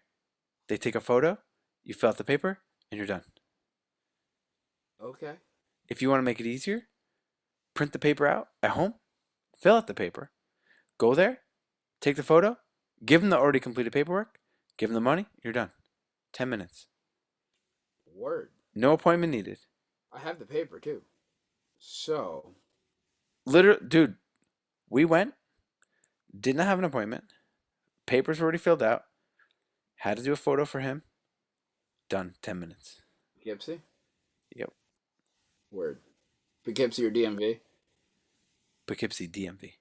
they take a photo, you fill out the paper, and you're done. Okay. If you want to make it easier, print the paper out at home, fill out the paper, go there, take the photo, give them the already completed paperwork, give them the money, you're done. 10 minutes. Word. No appointment needed. I have the paper too. So, Literally, dude, we went, did not have an appointment, papers were already filled out, had to do a photo for him, done. 10 minutes. Poughkeepsie? Yep. Word. Poughkeepsie or DMV? Poughkeepsie DMV.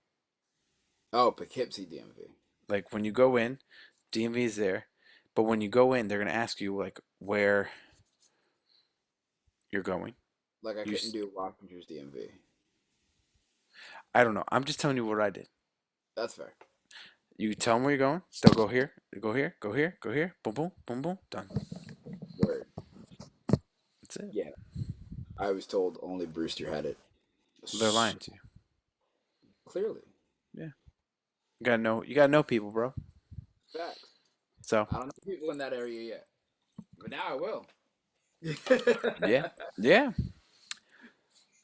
Oh, Poughkeepsie DMV. Like when you go in, DMV is there, but when you go in, they're gonna ask you like where you're going. Like I You, couldn't do Wappingers DMV. I don't know. I'm just telling you what I did. That's fair. You tell them where you're going. They'll go here, go here, go here, go here. Boom, boom, boom, boom. Done. Word. That's it. Yeah. I was told only Brewster had it. They're S- lying to you. Clearly. Yeah. You gotta know. You gotta know people, bro. Facts. So I don't know people in that area yet. But now I will. yeah, yeah.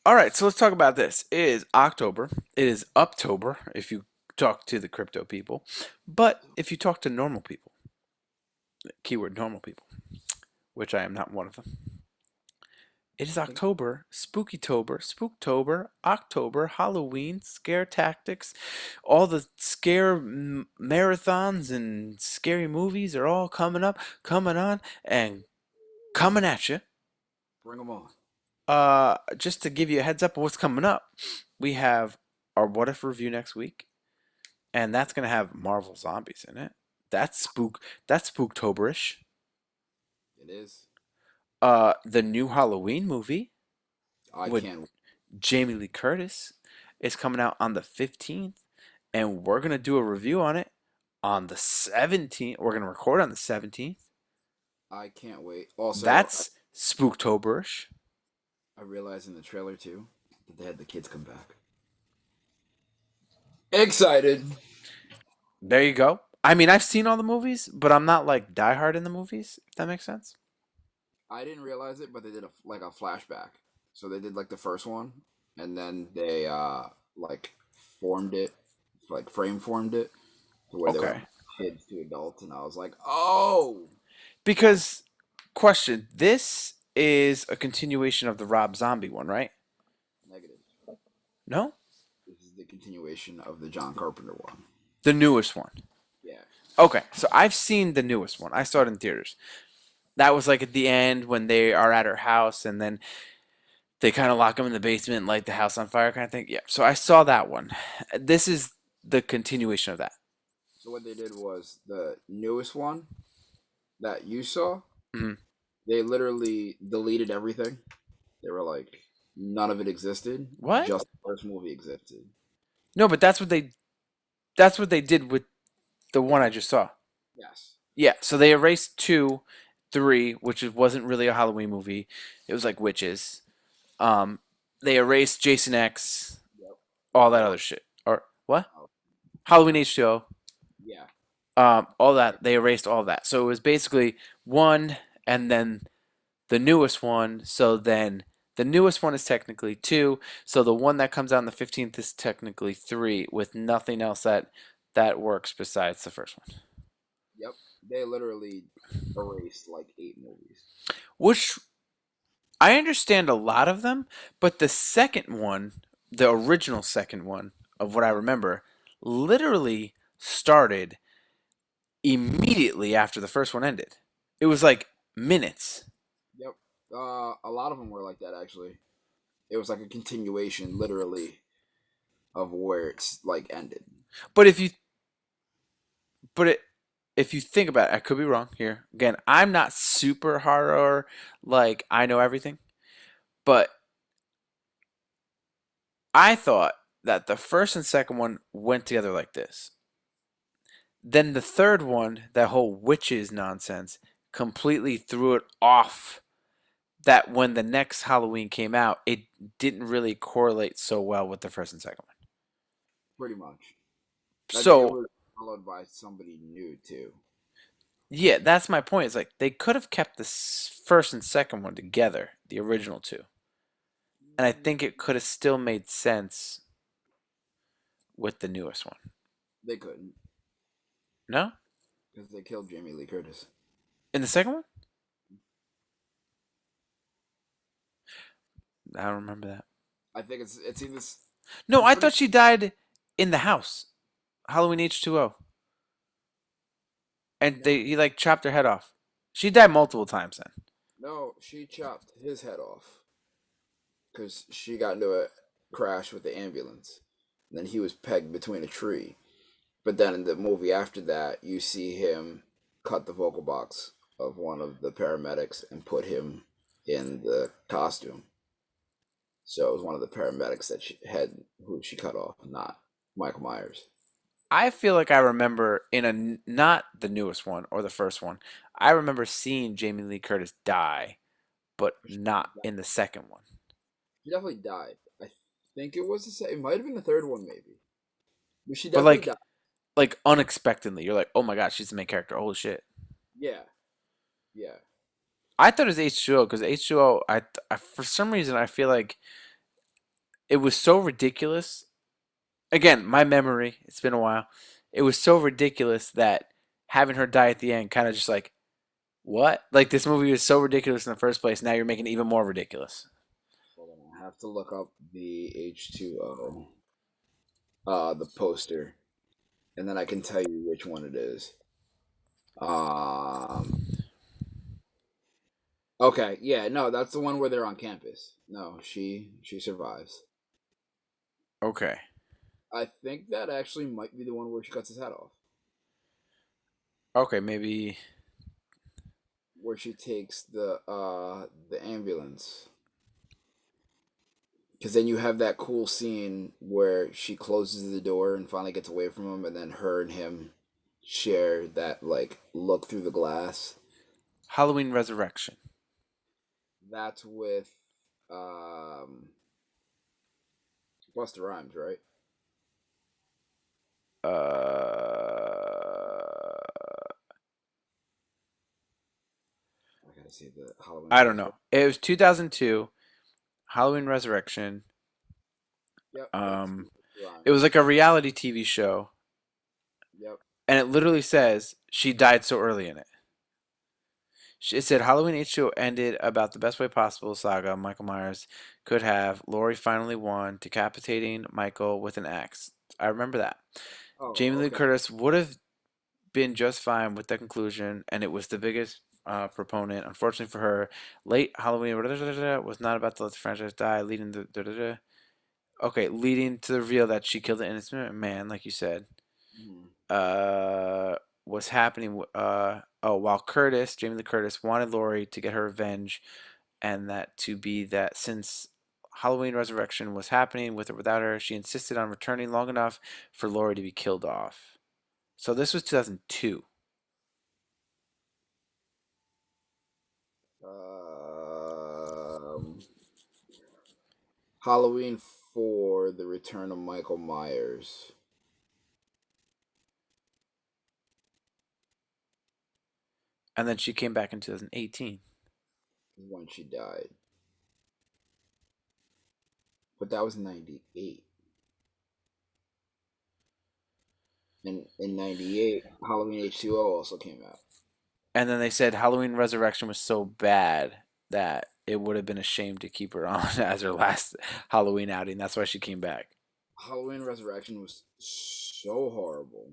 All right. So let's talk about this. It is October. It is Uptober if you talk to the crypto people, but if you talk to normal people, keyword normal people, which I am not one of them. It is October, Spookytober, Spooktober, October, Halloween, scare tactics, all the scare marathons and scary movies are all coming up, coming on, and coming at you. Bring them on. Just to give you a heads up of what's coming up, we have our What If review next week, and that's gonna have Marvel zombies in it. That's Spooktoberish. It is. The new Halloween movie I with can't. Jamie Lee Curtis is coming out on the 15th, and we're going to do a review on it on the 17th. We're going to record on the 17th. I can't wait. Also, That's Spooktoberish. I realized in the trailer too that they had the kids come back. Excited. There you go. I mean, I've seen all the movies, but I'm not like diehard in the movies, if that makes sense. I didn't realize it, but they did a flashback. So they did like the first one, and then they like formed it, like frame formed it to where they went Okay. from kids to adults, and I was like, oh, I Because, question, this is a continuation of the Rob Zombie one, right? negative. No? This is the continuation of the John Carpenter one. The newest one. Yeah. Okay, so I've seen the newest one. I saw it in theaters. That was like at the end when they are at her house and then they kind of lock him in the basement and light the house on fire kind of thing. Yeah, so I saw that one. This is the continuation of that. So what they did was the newest one that you saw. Hmm. They literally deleted everything. They were like, none of it existed. What? Just the first movie existed. No, but that's what they did with the one I just saw. Yes. Yeah, so they erased 2, 3, which wasn't really a Halloween movie. It was like witches. Um, they erased Jason X, Yep. all that All other of shit. Or what? oh, Halloween H2O. yeah. All that they erased all that. So it was basically one, and then the newest one. So then the newest one is technically 2. So the one that comes out on the 15th is technically 3, with nothing else that works besides the first one. Yep. They literally erased like 8 movies. Which I understand a lot of them, but the second one, the original second one of what I remember, literally started immediately after the first one ended. It was like minutes. Yep. A lot of them were like that actually. It was like a continuation, literally, of where it's like ended. But if you but it if you think about it, I could be wrong here. Again, I'm not super horror, like I know everything, but I thought that the first and second one went together like this. Then the third one, that whole witches nonsense, completely threw it off. That when the next Halloween came out, it didn't really correlate so well with the first and second one. pretty much. I think it So, was followed by somebody new too. yeah, that's my point. It's like they could have kept the first and second one together, the original two. And I think it could have still made sense with the newest one. They couldn't No? because they killed Jamie Lee Curtis. In the second one? I don't remember that. I think it's either No, I'm I pretty thought she died in the house. Halloween H2O. And no he like chopped her head off. She died multiple times then. no she chopped his head off because she got into a crash with the ambulance. And then he was pegged between a tree. But then in the movie after that, you see him cut the vocal box of one of the paramedics and put him in the costume. So it was one of the paramedics that she had who she cut off, not Michael Myers. I feel like I remember in a not the newest one or the first one. I remember seeing Jamie Lee Curtis die, but She not in the second one. definitely died. I think it was the same. It might have been the third one, maybe. But she But definitely died. like unexpectedly, you're like, oh my god, she's the main character. Holy shit! Yeah, yeah. I thought it was H2O because H2O. I for some reason I feel like it was so ridiculous. Again, my memory. It's been a while. It was so ridiculous that having her die at the end kind of just like what? Like this movie was so ridiculous in the first place. Now you're making it even more ridiculous. Hold on, I have to look up the H2O, the poster, and then I can tell you which one it is. Um. Okay, yeah, no, that's the one where they're on campus. No, she survives. Okay. I think that actually might be the one where she cuts his head off, Okay, maybe. where she takes the ambulance. Because then you have that cool scene where she closes the door and finally gets away from him, and then her and him share that like look through the glass. Halloween Resurrection. That's with um Busta Rhymes, right? Uh, I gotta see the Halloween I don't know. Resurrection. It was 2002. Halloween Resurrection. Yep, it's Um, Busta it was Rhymes. like a reality TV show, Yep. and it literally says she died so early in it. It said Halloween H2O ended about the best way possible saga Michael Myers could have. Laurie finally won, decapitating Michael with an axe. I remember that. Jamie Oh, Lee okay. Curtis would have been just fine with the conclusion, and it was the biggest proponent. Unfortunately for her, late Halloween was not about to let the franchise die, leading leading to the reveal that she killed an innocent man, like you said. Mhm. Uh, was happening. While Jamie Lee Curtis, wanted Laurie to get her revenge, and that to be that since Halloween Resurrection was happening with or without her, she insisted on returning long enough for Laurie to be killed off. So this was 2002. Um, Halloween 4, The Return of Michael Myers And then she came back in 2018. is when she died. But that was 98. And in 98, Halloween H2O also came out. And then they said Halloween Resurrection was so bad that it would have been a shame to keep her on as her last Halloween outing. That's why she came back. Halloween Resurrection was so horrible.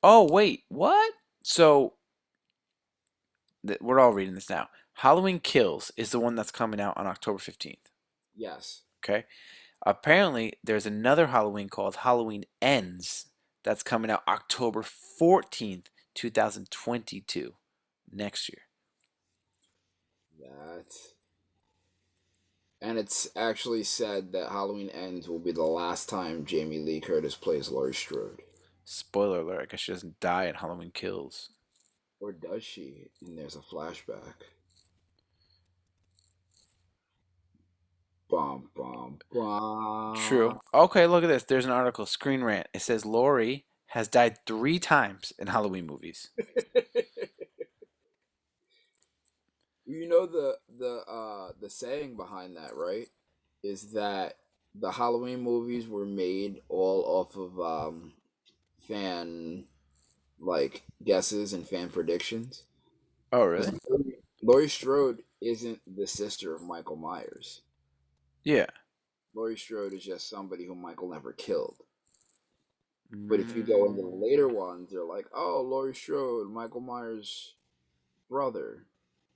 Oh, wait, what? So we're all reading this now. Halloween Kills is the one that's coming out on October 15th. Yes. Okay. Apparently, there's another Halloween called Halloween Ends that's coming out October 14th, 2022, next year. That. And it's actually said that Halloween Ends will be the last time Jamie Lee Curtis plays Laurie Strode. Spoiler alert, I guess she doesn't die in Halloween Kills. Or does she? And there's a flashback. Bum, bum, bum. True. Okay, look at this. There's an article, Screen Rant. It says Laurie has died 3 times in Halloween movies. You know the saying behind that, right? Is that the Halloween movies were made all off of fan guesses and fan predictions. Oh, Because really? Laurie Strode isn't the sister of Michael Myers. Yeah. Laurie Strode is just somebody who Michael never killed. But if you go into the Mm, later ones, they're like, oh, Laurie Strode, Michael Myers' brother.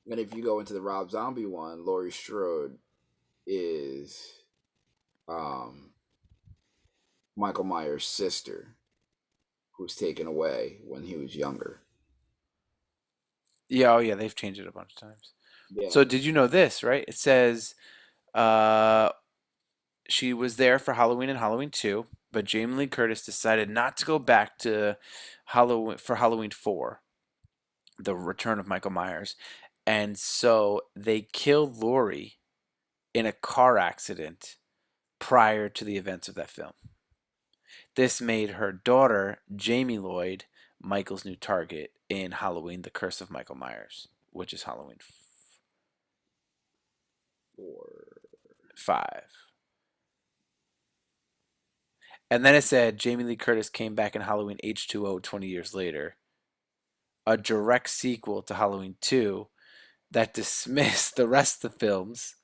And if you go into the Rob Zombie one, Laurie Strode is um, Michael Myers' sister, who was taken away when he was younger. yeah, oh yeah, they've changed it a bunch of times. Yeah, So did you know this, right? It says uh she was there for Halloween and Halloween 2, but Jamie Lee Curtis decided not to go back to Halloween for Halloween 4, the return of Michael Myers. And so they killed Laurie in a car accident prior to the events of that film. This made her daughter, Jamie Lloyd, Michael's new target in Halloween: The Curse of Michael Myers, which is Halloween or 5. And then it said Jamie Lee Curtis came back in Halloween H2O 20 years later, a direct sequel to Halloween 2 that dismissed the rest of the films,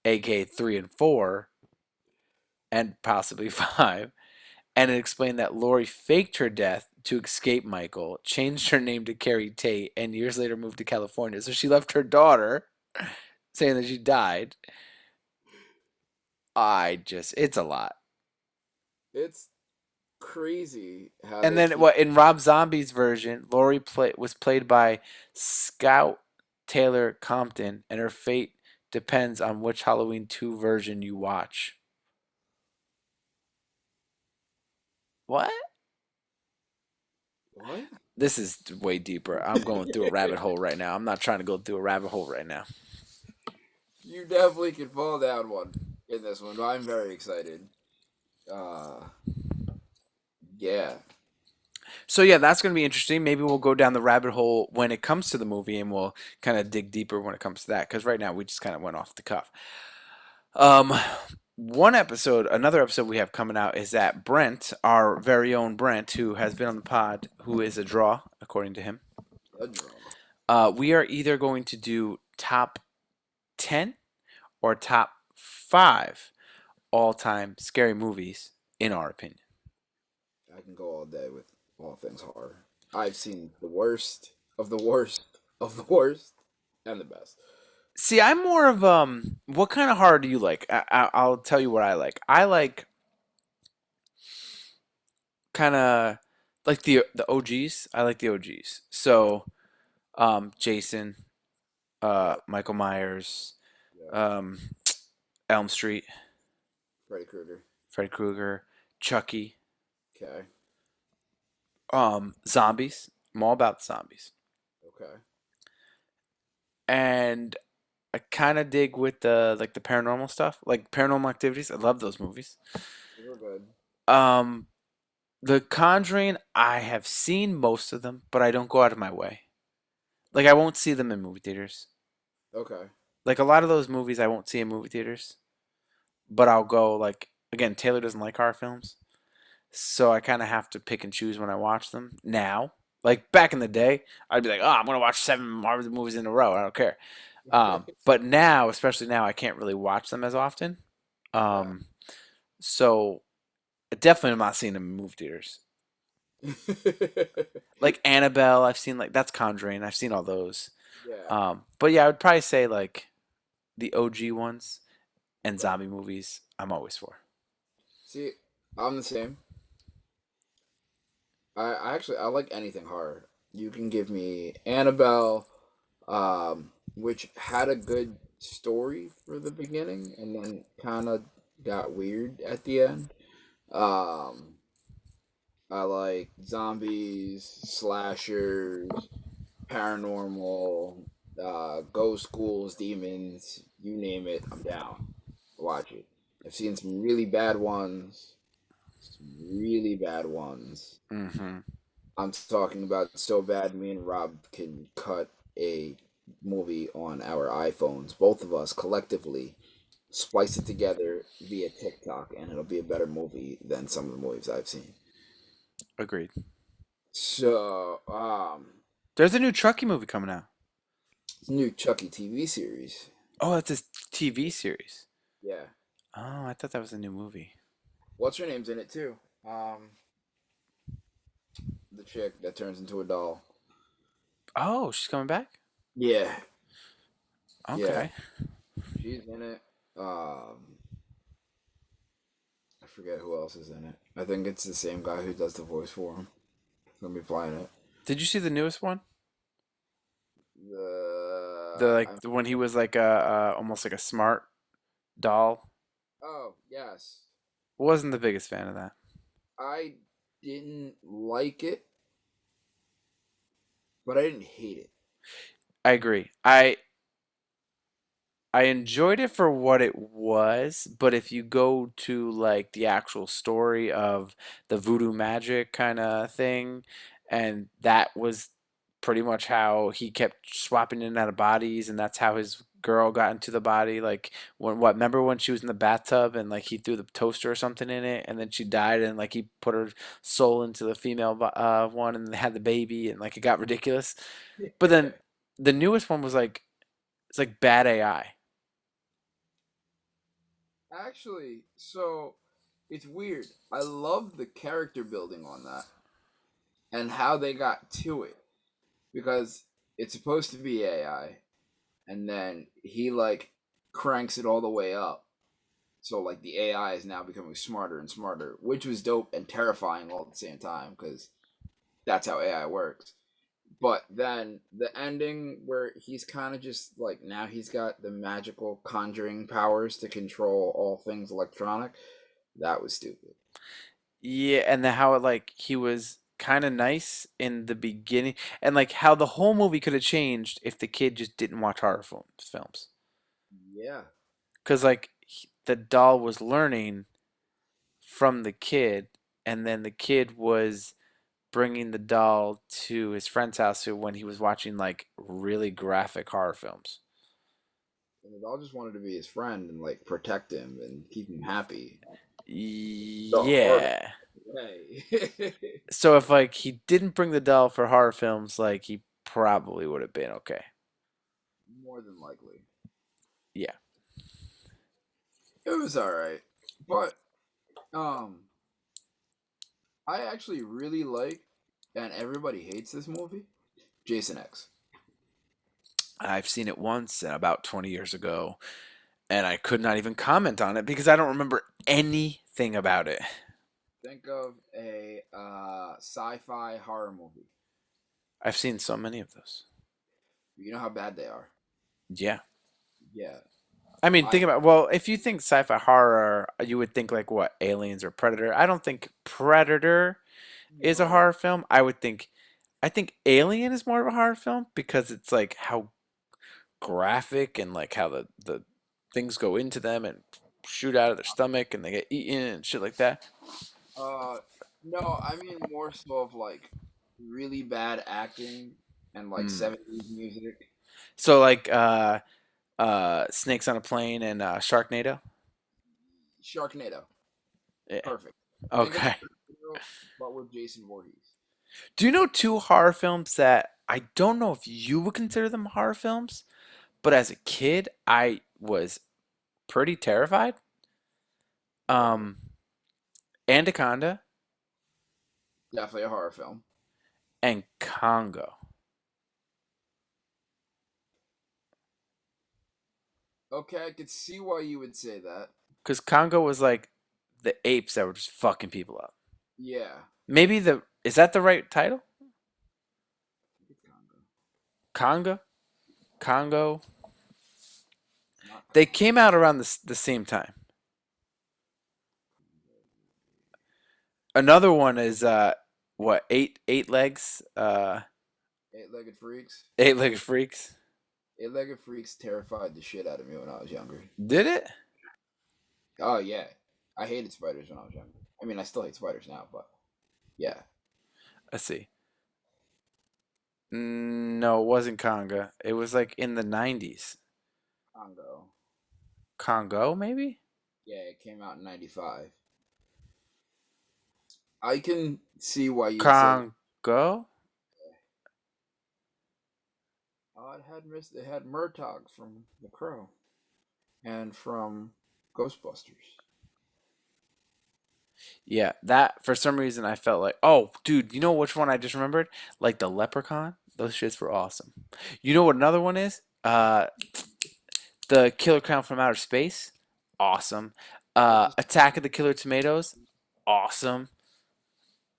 aka 3 and 4, and possibly 5. And it explained that Laurie faked her death to escape Michael, changed her name to Carrie Tate, and years later moved to California. So she left her daughter, saying that she died. It's a lot. it's crazy how And they then keep. what in Rob Zombie's version, was played by Scout Taylor Compton, and her fate depends on which Halloween 2 version you watch. What? What? This is way deeper. I'm going through a rabbit hole right now. I'm not trying to go through a rabbit hole right now. You definitely could fall down one in this one. I'm very excited. Uh, yeah. So yeah, that's going to be interesting. Maybe we'll go down the rabbit hole when it comes to the movie, and we'll kind of dig deeper when it comes to that. Because right now we just kind of went off the cuff. Um, another episode we have coming out is that Brent, our very own Brent, who has been on the pod, who is a draw according to him. A draw. We are either going to do top 10 or top 5 all-time scary movies in our opinion. I can go all day with all things horror. I've seen the worst of the worst of the worst and the best. See, I'm more of what kind of horror do you like? I'll tell you what I like. I like kind of like the OGs. I like the OGs. So, Jason, Yeah, Michael Myers, yeah. um, Elm Street, Freddy Krueger. Freddy Krueger, Chucky, Okay. zombies. I'm all about zombies. Okay. And I kind of dig with the paranormal stuff, like Paranormal Activities. I love those movies. Those are good. Um, The Conjuring, I have seen most of them, but I don't go out of my way. Like I won't see them in movie theaters. Okay. Like a lot of those movies I won't see in movie theaters, but I'll go like again, Taylor doesn't like horror films. So I kind of have to pick and choose when I watch them now. Like back in the day, I'd be like, "Oh, I'm gonna watch 7 Marvel movies in a row. I don't care." But now, especially now, I can't really watch them as often. Yeah. Um, so definitely, I'm not seeing them in movie theaters. Like Annabelle, I've seen like that's Conjuring. I've seen all those. Yeah. But yeah, I would probably say like the OG ones and Right. zombie movies. I'm always for. See, I'm the same. I actually I like anything horror. You can give me Annabelle, which had a good story for the beginning and then kind of got weird at the end. Um, I like zombies, slashers, paranormal, ghost schools, demons, you name it, I'm down. Watch it. I've seen some really bad ones, some really bad ones. Mm-hmm. I'm talking about so bad me and Rob can cut a movie on our iPhones, both of us collectively, splice it together via TikTok, and it'll be a better movie than some of the movies I've seen. Agreed. So, There's a new Chucky movie coming out. new Chucky TV series. Oh, it's a TV series. Yeah. Oh, I thought that was a new movie. What's her name's in it too? The chick that turns into a doll. Oh, she's coming back? Yeah, yeah, Okay. she's in it. I forget who else is in it. I think it's the same guy who does the voice for him. Gonna be playing it. Did you see the newest one? The The like the when he was like a almost like a smart doll. oh yes, Wasn't the biggest fan of that. I didn't like it, but I didn't hate it. I agree. I enjoyed it for what it was, but if you go to like the actual story of the voodoo magic kind of thing, and that was pretty much how he kept swapping in and out of bodies, and that's how his girl got into the body. Like when what? Remember when she was in the bathtub and like he threw the toaster or something in it, and then she died, and like he put her soul into the female one, and they had the baby, and like it got ridiculous. But then the newest one was like it's like bad AI. Actually, so it's weird. I love the character building on that and how they got to it because it's supposed to be AI, and then he like cranks it all the way up. So like the AI is now becoming smarter and smarter, which was dope and terrifying all at the same time because that's how AI works. But then the ending where he's kind of just like now he's got the magical conjuring powers to control all things electronic. That was stupid. Yeah, and how it like he was kind of nice in the beginning, and like how the whole movie could have changed if the kid just didn't watch horror films. Yeah. Because like the doll was learning from the kid, and then the kid was bringing the doll to his friend's house when he was watching like really graphic horror films. And the dog just wanted to be his friend and like protect him and keep him happy. The hard Yeah. way. So if like he didn't bring the doll for horror films, like he probably would have been okay. More than likely. Yeah. It was alright. But um I actually really like and everybody hates this movie. Jason X. I've seen it once about 20 years ago, and I could not even comment on it because I don't remember anything about it. Think of a sci-fi horror movie. I've seen so many of those. You know how bad they are. Yeah. Yeah. I mean, I think about, well, if you think sci-fi horror, you would think like what, Aliens or Predator. I don't think Predator is a no. horror film. I think Alien is more of a horror film because it's like how graphic and like how the things go into them and shoot out of their stomach and they get eaten and shit like that. Uh no, I mean more so of like really bad acting and like Mm. 70s music. So like Snakes on a Plane and Sharknado. Sharknado. Yeah. Perfect. Think of Okay. Sharknado, but with Jason Voorhees. Do you know two horror films that I don't know if you would consider them horror films, but as a kid I was pretty terrified? What are they? Um, Anaconda Definitely a horror film. and Congo, Okay, I could see why you would say that. because Congo was like the apes that were just fucking people up. Yeah. Maybe the is that the right title? Conga, Congo. Not They Congo. came out around the same time. Another one is what eight legs Eight-legged freaks. eight legged freaks. Eight-legged freaks terrified the shit out of me when I was younger. Did it? Oh yeah, I hated spiders when I was younger. I mean, I still hate spiders now, but yeah, Let's see. No, it wasn't Conga. It was like in the 90s. Congo. Congo, maybe? Yeah, it came out in '95. I can see why you'd say Congo? it had Murtaugh from The Crow and from Ghostbusters. Yeah, that for some reason I felt like, oh, dude, you know which one I just remembered? Like the Leprechaun. Those shits were awesome. You know what another one is? The Killer Clown from Outer Space. Awesome. I just Attack of the Killer Tomatoes. Awesome.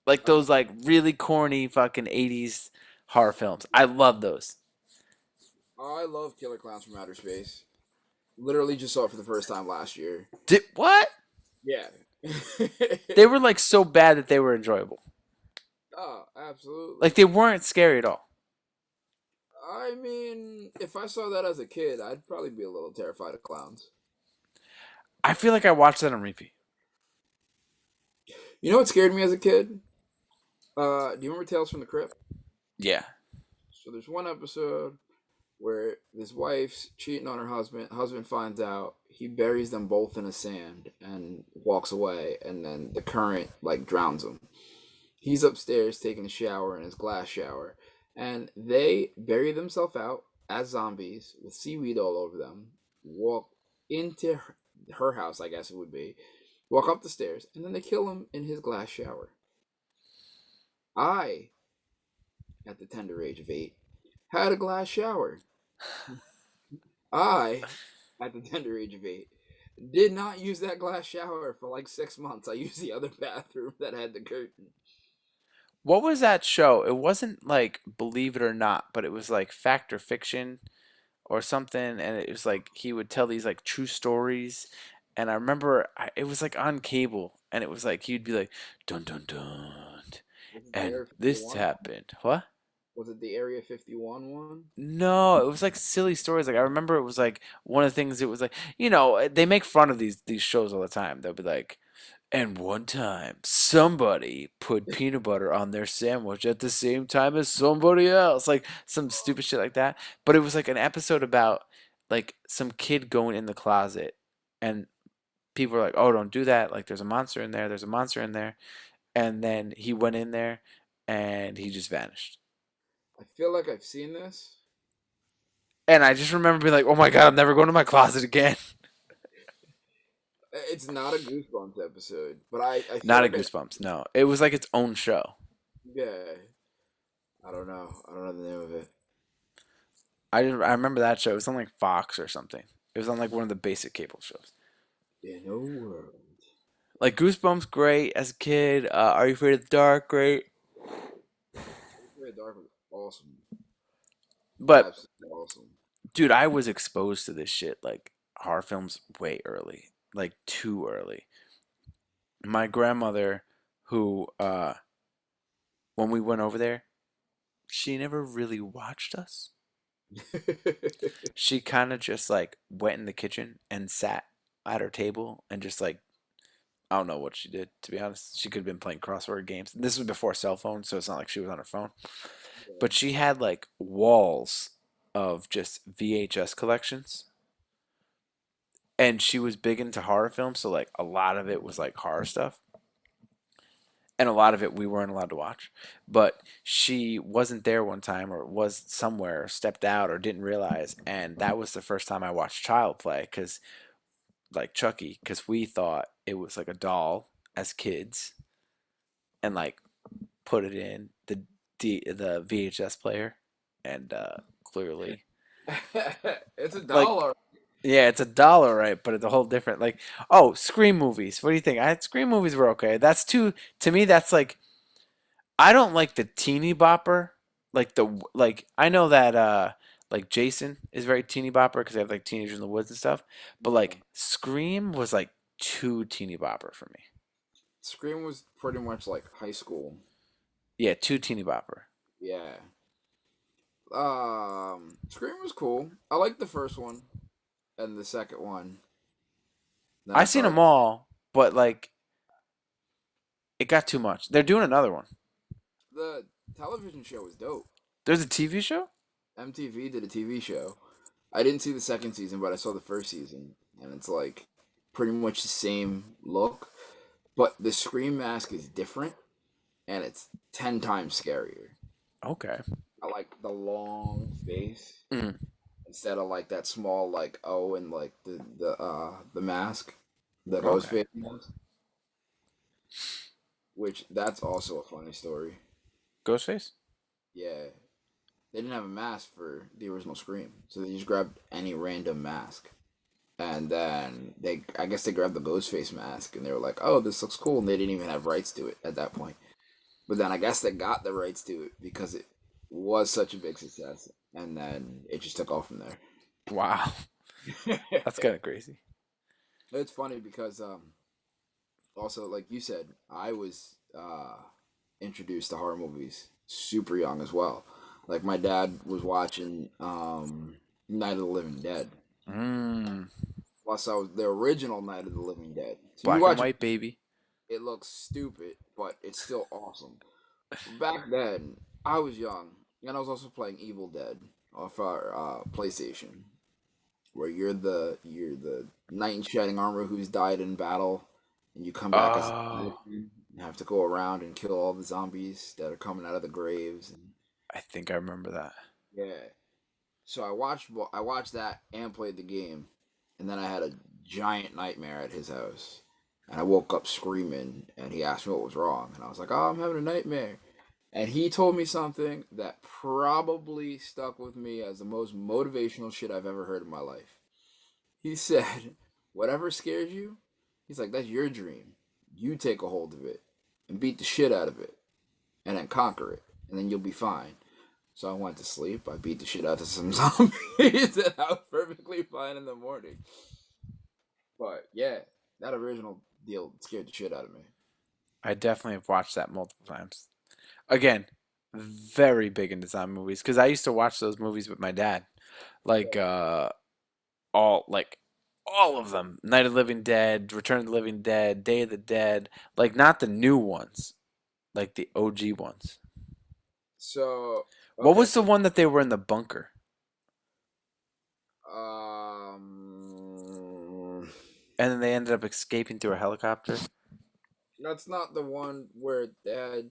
Like I, those like really corny fucking 80s horror films. I love those. I love Killer Clowns from Outer Space. Literally just saw it for the first time last year. Did what? Yeah. They were like so bad that they were enjoyable. Oh, absolutely. Like they weren't scary at all. I mean, if I saw that as a kid, I'd probably be a little terrified of clowns. I feel like I watched that on repeat. You know what scared me as a kid? Do you remember Tales from the Crypt? Yeah. So there's one episode where this wife's cheating on her husband. Husband finds out. He buries them both in the sand and walks away. And then the current like drowns him. He's upstairs taking a shower in his glass shower, and they bury themselves out as zombies with seaweed all over them. Walk into her house, I guess it would be. Walk up the stairs, and then they kill him in his glass shower. I, at the tender age of 8, had a glass shower. I, at the tender age of 8, did not use that glass shower for like 6 months. I used the other bathroom that had the curtain. What was that show? It wasn't like Believe It or Not, but it was like Fact or Fiction or something. And it was like he would tell these like true stories. And I remember it was like on cable, and it was like he'd be like, dun dun dun, Was it the and Area this 51 one? happened. What? Was it the Area 51 one? No, it was like silly stories. Like I remember it was like one of the things. It was like they make fun of these shows all the time. They'll be like, and one time, somebody put peanut butter on their sandwich at the same time as somebody else. Like some stupid shit like that. But it was like an episode about like some kid going in the closet, and people were like, "Oh, don't do that. Like there's a monster in there. There's a monster in there." And then he went in there, and he just vanished. I feel like I've seen this. And I just remember being like, "Oh my God, I'm never going to my closet again." It's not a Goosebumps episode, but I feel Not a like Goosebumps. No, it was like its own show. yeah. I don't know. I don't know the name of it. I remember that show. It was on like Fox or something. It was on like one of the basic cable shows. In a world. Like Goosebumps, great as a kid. Are You Afraid of the Dark, great. Very Dark was awesome. But Absolutely awesome. dude, I was exposed to this shit like horror films way early, like too early. My grandmother, who when we went over there, she never really watched us. She kind of just like went in the kitchen and sat at her table and just like I don't know what she did, to be honest. She could have been playing crossword games. This was before cell phones, so it's not like she was on her phone. But she had like walls of just VHS collections. And she was big into horror films, so like a lot of it was like horror stuff. And a lot of it we weren't allowed to watch. But she wasn't there one time or was somewhere, stepped out or didn't realize. And that was the first time I watched Child Play because like Chucky, because we thought it was like a doll as kids and like put it in the VHS player, and clearly, It's a like, dollar. yeah, it's a dollar, right? But it's a whole different like. Oh, Scream movies. What do you think? Scream movies were okay. That's too to me. That's like I don't like the teeny bopper. like I know that like Jason is very teeny bopper because they have like teenagers in the woods and stuff, but Yeah. like Scream was like too teeny bopper for me. Scream was pretty much like high school. Yeah, too teeny bopper. Yeah. Scream was cool. I liked the first one and the second one. Then I I seen saw them all, but like it got too much. They're doing another one. the television show was dope. There's a TV show? MTV did a TV show. I didn't see the second season, but I saw the first season, and it's like pretty much the same look, but the Scream mask is different, and it's 10 times scarier. Okay. I like the long face Mm, instead of like that small like O and like the mask, the ghost okay. face mask, which that's also a funny story. Ghostface? Yeah, they didn't have a mask for the original Scream, so they just grabbed any random mask. And then I guess they grabbed the Ghostface mask and they were like, "Oh, this looks cool," and they didn't even have rights to it at that point. But then I guess they got the rights to it because it was such a big success, and then it just took off from Wow. there. That's kind of crazy. It's funny because also like you said, I was introduced to horror movies super young as well. Like my dad was watching Night of the Living Dead. Mm, Plus, I was the original Night of the Living Dead. So you black and watch it, white baby. it looks stupid, but it's still awesome. Back then, I was young, and I was also playing Evil Dead off our PlayStation, where you're the knight in shining armor who's died in battle, and you come back as a Oh, skeleton and have to go around and kill all the zombies that are coming out of the graves. And I think I remember that. yeah, so I watched that and played the game, and then I had a giant nightmare at his house, and I woke up screaming, and he asked me what was wrong, and I was like, "Oh, I'm having a nightmare." And he told me something that probably stuck with me as the most motivational shit I've ever heard in my life. He said, "Whatever scares you," he's like, "that's your dream. You take a hold of it and beat the shit out of it, and then conquer it, and then you'll be fine." So I went to sleep. I beat the shit out of some zombies, and I was perfectly fine in the morning. But yeah, that original deal scared the shit out of me. I definitely have watched that multiple times. Again, very big into zombie movies because I used to watch those movies with my dad. Like all like all of them. Night of the Living Dead, Return of the Living Dead, Day of the Dead. Like not the new ones, like the OG ones. So What okay, was the so one that they were in the bunker? um, And then they ended up escaping through a helicopter? that's not the one where they had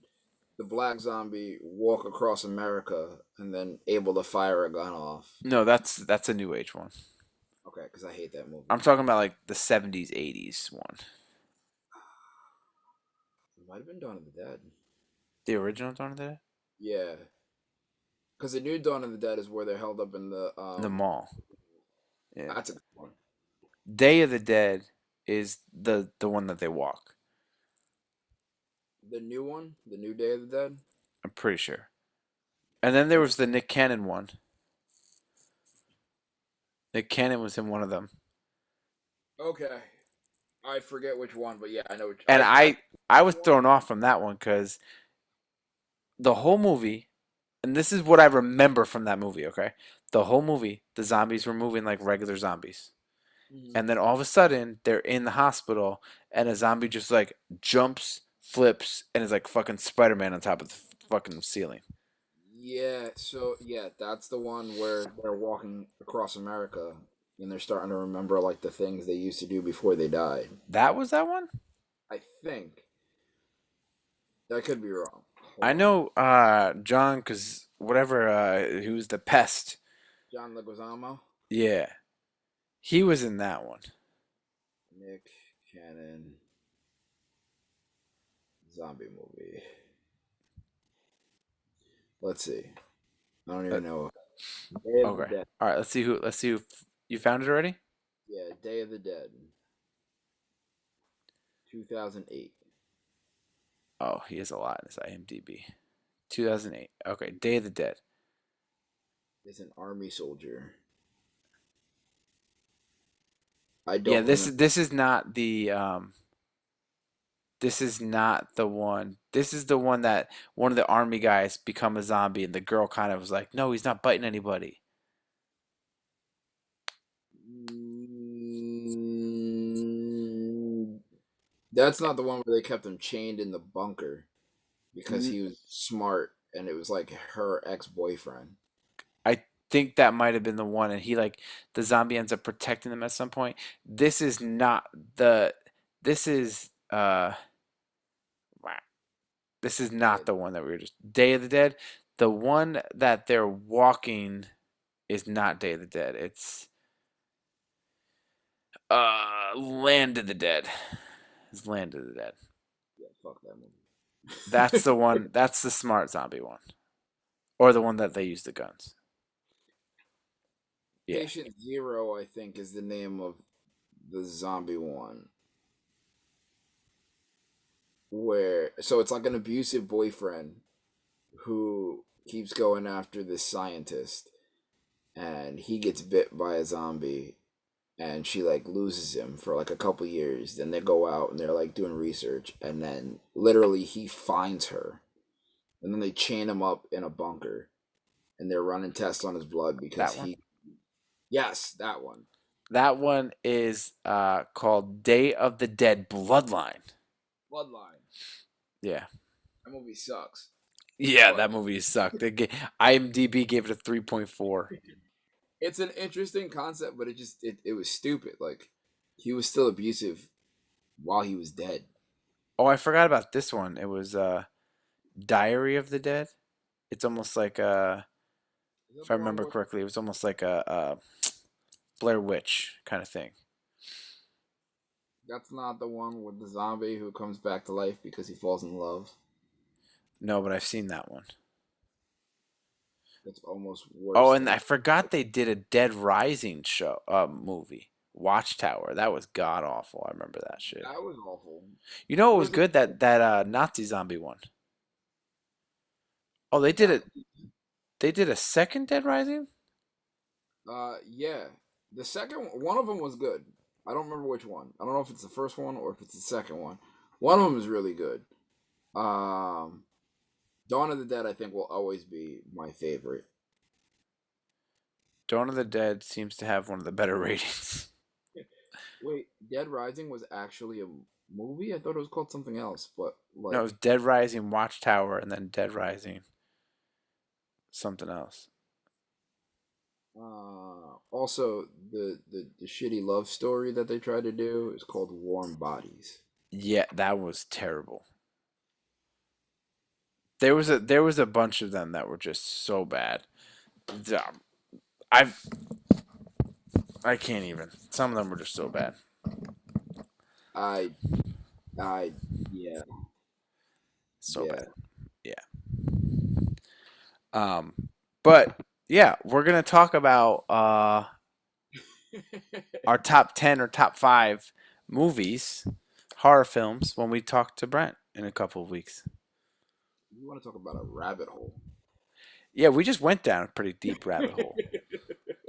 the black zombie walk across America and then able to fire a gun off. No, that's a new age one. Okay, because I hate that I'm movie. talking about like the 70s, 80s one. It might have been Dawn of the Dead. The original Dawn of the Dead? Yeah, because the new Dawn of the Dead is where they're held up in the In the mall. Yeah. That's a good one. Day of the Dead is the one that they walk. The new one, the new Day of the Dead. I'm pretty sure. And then there Which was the Nick Cannon one. Nick Cannon was in one of them. okay, I forget which one, but yeah, I know. Which, And I I was one. thrown off from that one because the whole movie, and this is what I remember from that movie, okay? The whole movie, the zombies were moving like regular zombies. Mhm. And then all of a sudden, they're in the hospital, and a zombie just like jumps, flips, and is like fucking Spider Man on top of the fucking ceiling. Yeah, so yeah, that's the one where they're walking across America and they're starting to remember like the things they used to do before they died. That was that one? I think that could be wrong. Hold I on, know John, because whatever, he was the pest. John Leguizamo, Yeah, he was in that one. Nick Cannon zombie movie. Let's see. I don't Uh, even know. Day of the okay. Dead. All right, let's see who, you found it already? Yeah, Day of the Dead, 2008. Oh, he has a lot in his IMDb. 2008. Okay, Day of the Dead. Is an army soldier. I Yeah, don't this remember. this is not the this is not the one. This is the one that one of the army guys become a zombie and the girl kind of was like, "No, he's not biting anybody." Mm, that's not the one where they kept him chained in the bunker because N- he was smart and it was like her ex-boyfriend. I think that might have been the one and he like the zombie ends up protecting them at some point. This is not the this is wow. This is Yeah, not the one that we were just Day of the Dead. The one that they're walking is not Day of the Dead. It's Land of the Dead. It's Land of the Dead. yeah, fuck that That's the movie. one. That's the smart zombie one, or the one that they use the guns. Yeah, Patient Zero, I think, is the name of the zombie one. Where so it's like an abusive boyfriend who keeps going after this scientist, and he gets bit by a zombie, and she like loses him for like a couple years. Then they go out and they're like doing research, and then literally he finds her, and then they chain him up in a bunker, and they're running tests on his blood because that one. he. Yes, that one. That one is called Day of the Dead Bloodline. Bloodline. Yeah, That movie sucks, yeah, but that movie sucked. IMDb gave it a 3.4. it's an interesting concept. But it was stupid. Like he was still abusive while he was dead. Oh, I forgot about this one. It was Diary of the Dead. It's almost like Is that if I the one remember where correctly, it was almost like a Blair Witch kind of thing. that's not the one with the zombie who comes back to life because he falls in love? No, but I've seen that one. That's almost Oh, worse and than. I forgot they did a Dead Rising show movie. Watchtower. That was god awful. I remember that shit. That was awful. You know what was Was it good? That Nazi zombie one. Oh, they did that? it. They did a second Dead Rising. Yeah. The second one of them was good. I don't remember which one. I don't know if it's the first one or if it's the second one. One of them is really good. Um, Dawn of the Dead, I think, will always be my favorite. Dawn of the Dead seems to have one of the better ratings. Wait, Dead Rising was actually a movie? I thought it was called something else, but No, it like, was Dead Rising Watchtower and then Dead Rising something else. also the shitty love story that they tried to do is called Warm Bodies. Yeah, that was terrible. There was a bunch of them that were just so bad. I I can't even. Some of them were just so bad, I I yeah so yeah. bad. Yeah. Um, but yeah, we're gonna talk about our top 10 or top five movies, horror films when we talk to Brent in a couple of weeks. You want to talk about a rabbit hole? Yeah, we just went down a pretty deep rabbit hole.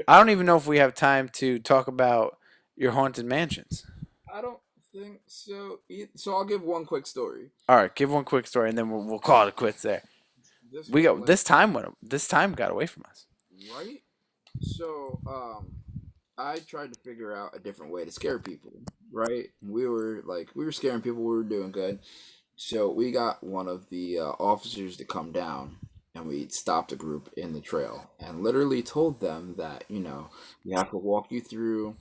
I don't even know if we have time to talk about your haunted mansions. I don't think so. So I'll give one quick story. All right, give one quick story and then we'll call it quits there. This We one got like this time got away from us. right. So I tried to figure out a different way to scare people. Right. We were scaring people. We were doing good. So we got one of the officers to come down, and we stopped a group in the trail and literally told them that we have to walk you through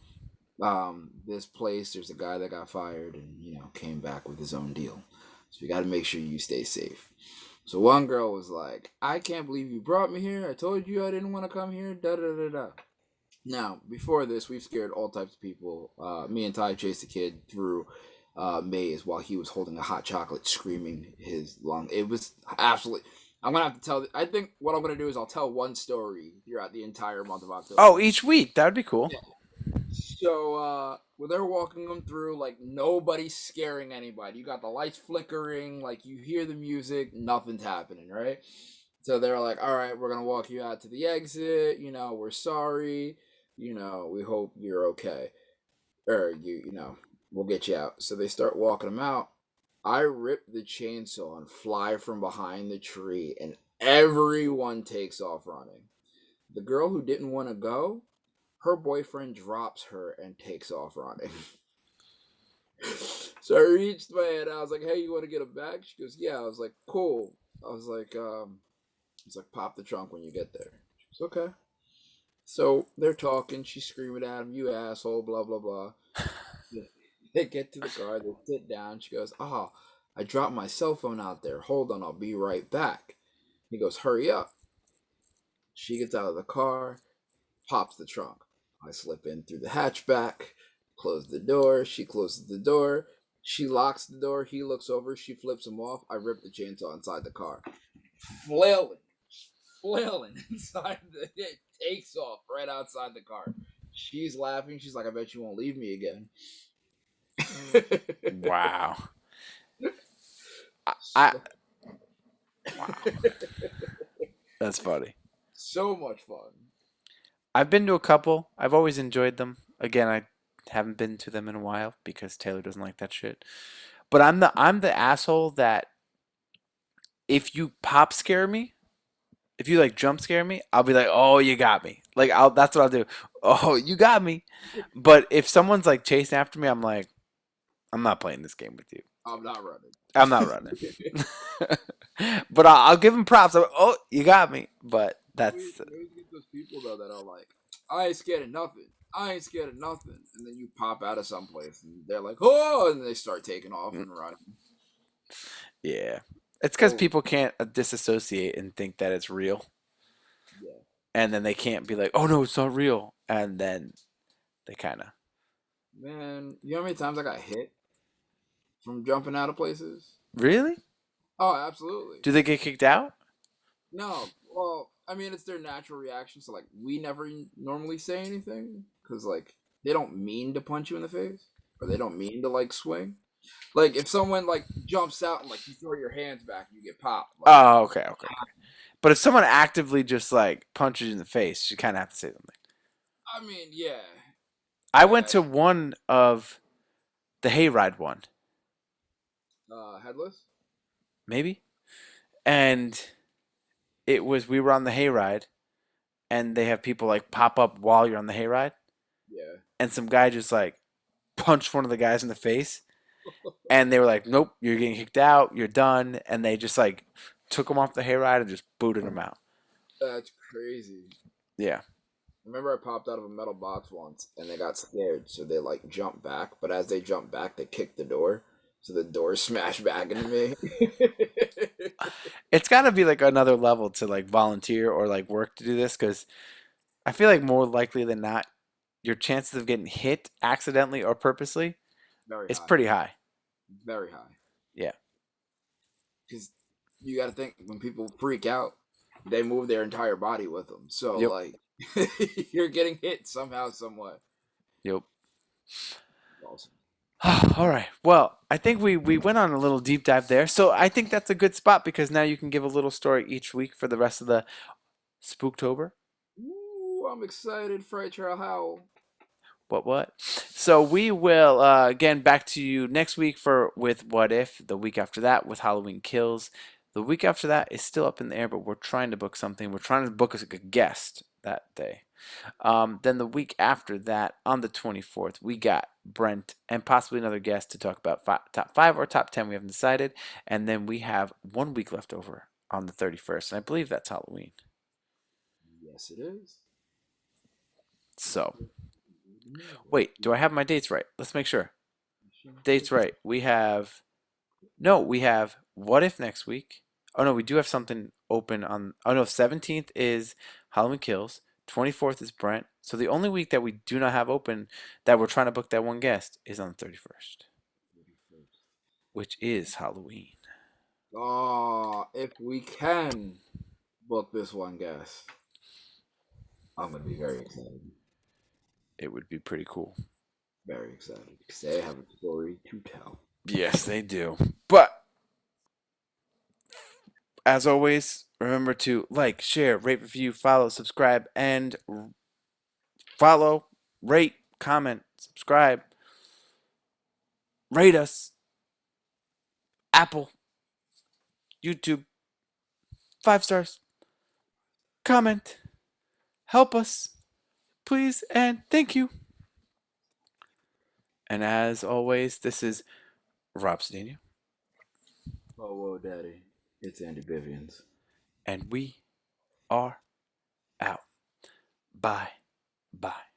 this place. There's a guy that got fired and came back with his own deal, so we got to make sure you stay safe. So one girl was like, I can't believe you brought me here. I told you I didn't want to come here. Da da da da. Now, before this, we've scared all types of people. Me and Ty chased a kid through maze while he was holding a hot chocolate, screaming his lung. It was absolutely. I'm gonna have to tell. I think what I'm gonna do is I'll tell one story throughout the entire month of Oh, October. each week. That would be cool. Yeah. So Well, they're walking them through like nobody's scaring anybody. You got the lights flickering, like you hear the music, nothing's happening, right? So they're like, "All right, we're gonna walk you out to the exit. We're sorry. We hope you're okay, or we'll get you out." So they start walking them out. I rip the chainsaw and fly from behind the tree, and everyone takes off running. The girl who didn't want to go, her boyfriend drops her and takes off running. So I reached my hand. I was like, "Hey, you want to get a bag?" She goes, "Yeah." I was like, "Cool." I was like, "Pop the trunk when you get there." She goes, "Okay." So they're talking. She's screaming at him, "You asshole!" Blah blah blah. They get to the car. They sit down. She goes, "Oh, I dropped my cell phone out there. Hold on, I'll be right back." He goes, "Hurry up." She gets out of the car, pops the trunk. I slip in through the hatchback, close the door. She closes the door. She locks the door. He looks over. She flips him off. I rip the chainsaw inside the car. Flailing, flailing inside it takes off right outside the car. She's laughing. She's like, "I bet you won't leave me again." Wow. I so, wow. That's funny. so much fun. I've been to a couple. I've always enjoyed them. Again, I haven't been to them in a while because Taylor doesn't like that shit. But I'm the asshole that if you pop scare me, if you like jump scare me, I'll be like, "Oh, you got me." Like that's what I'll do. "Oh, you got me." But if someone's like chasing after me, I'm like, "I'm not playing this game with you. I'm not running. I'm not running." But I'll give him props. I'm like, "Oh, you got me." But that's You always get those people though that are like, "I ain't scared of nothing. I ain't scared of nothing," and then you pop out of someplace and they're like, "Oh!" and they start taking off and running. yeah. It's because Oh people can't disassociate and think that it's real, yeah, and then they can't be like, "Oh no, it's not real," and then they kind of man. You know how many times I got hit from jumping out of places? really. Oh, absolutely. Do they get kicked out? No, well, I mean, it's their natural reaction. So like, we never normally say anything because like they don't mean to punch you in the face or they don't mean to like swing. Like if someone like jumps out and like you throw your hands back, you get popped. Like Oh, okay, okay, okay. But if someone actively just like punches you in the face, you kind of have to say something. I mean, yeah, I went yeah. to one of the hayride one, Headless. maybe, and it was we were on the hayride, and they have people like pop up while you're on the hayride, Yeah. and some guy just like punched one of the guys in the face, and they were like, "Nope, you're getting kicked out. You're done," and they just like took him off the hayride and just booted him out. That's crazy. Yeah. Remember, I popped out of a metal box once, and they got scared, so they like jumped back. But as they jumped back, they kicked the door, so the door smashed back into me. It's got to be like another level to like volunteer or like work to do this because I feel like more likely than not, your chances of getting hit accidentally or purposely Very is high, pretty high. very high. Yeah. Because you got to think when people freak out, they move their entire body with them. So Yep. like, you're getting hit somehow, some way. Yep. Awesome. All right. Well, I think we went on a little deep dive there. So I think that's a good spot because now you can give a little story each week for the rest of the Spooktober. Ooh, I'm excited, Fright Trail Howl. What? So we will again back to you next week for with What If. The week after that with Halloween Kills. The week after that is still up in the air, but we're trying to book something. We're trying to book a guest that day. Then the week after that, on the 24th, we got Brent and possibly another guest to talk about top five or top 10. We haven't decided. And then we have 1 week left over on the 31st. And I believe that's Halloween. Yes, it is. So, wait, do I have my dates right? Let's make sure. Dates right. We have, no, we have What If next week. Oh, no, we do have something open on, oh, no, 17th is Halloween Kills. 24th is Brent. So the only week that we do not have open that we're trying to book that one guest is on the 31st, which is Halloween. Oh, if we can book this one guest, I'm gonna be very excited. It would be pretty cool. Very excited because they have a story to tell. Yes, they do. But as always, remember to like, share, rate, review, follow, subscribe, and follow, rate, comment, subscribe, rate us. Apple, YouTube, 5 stars, comment, help us, please, and thank you. And as always, this is Rob Sedania, Oh, whoa, daddy. It's Andy Vivians. and we are out. Bye. Bye.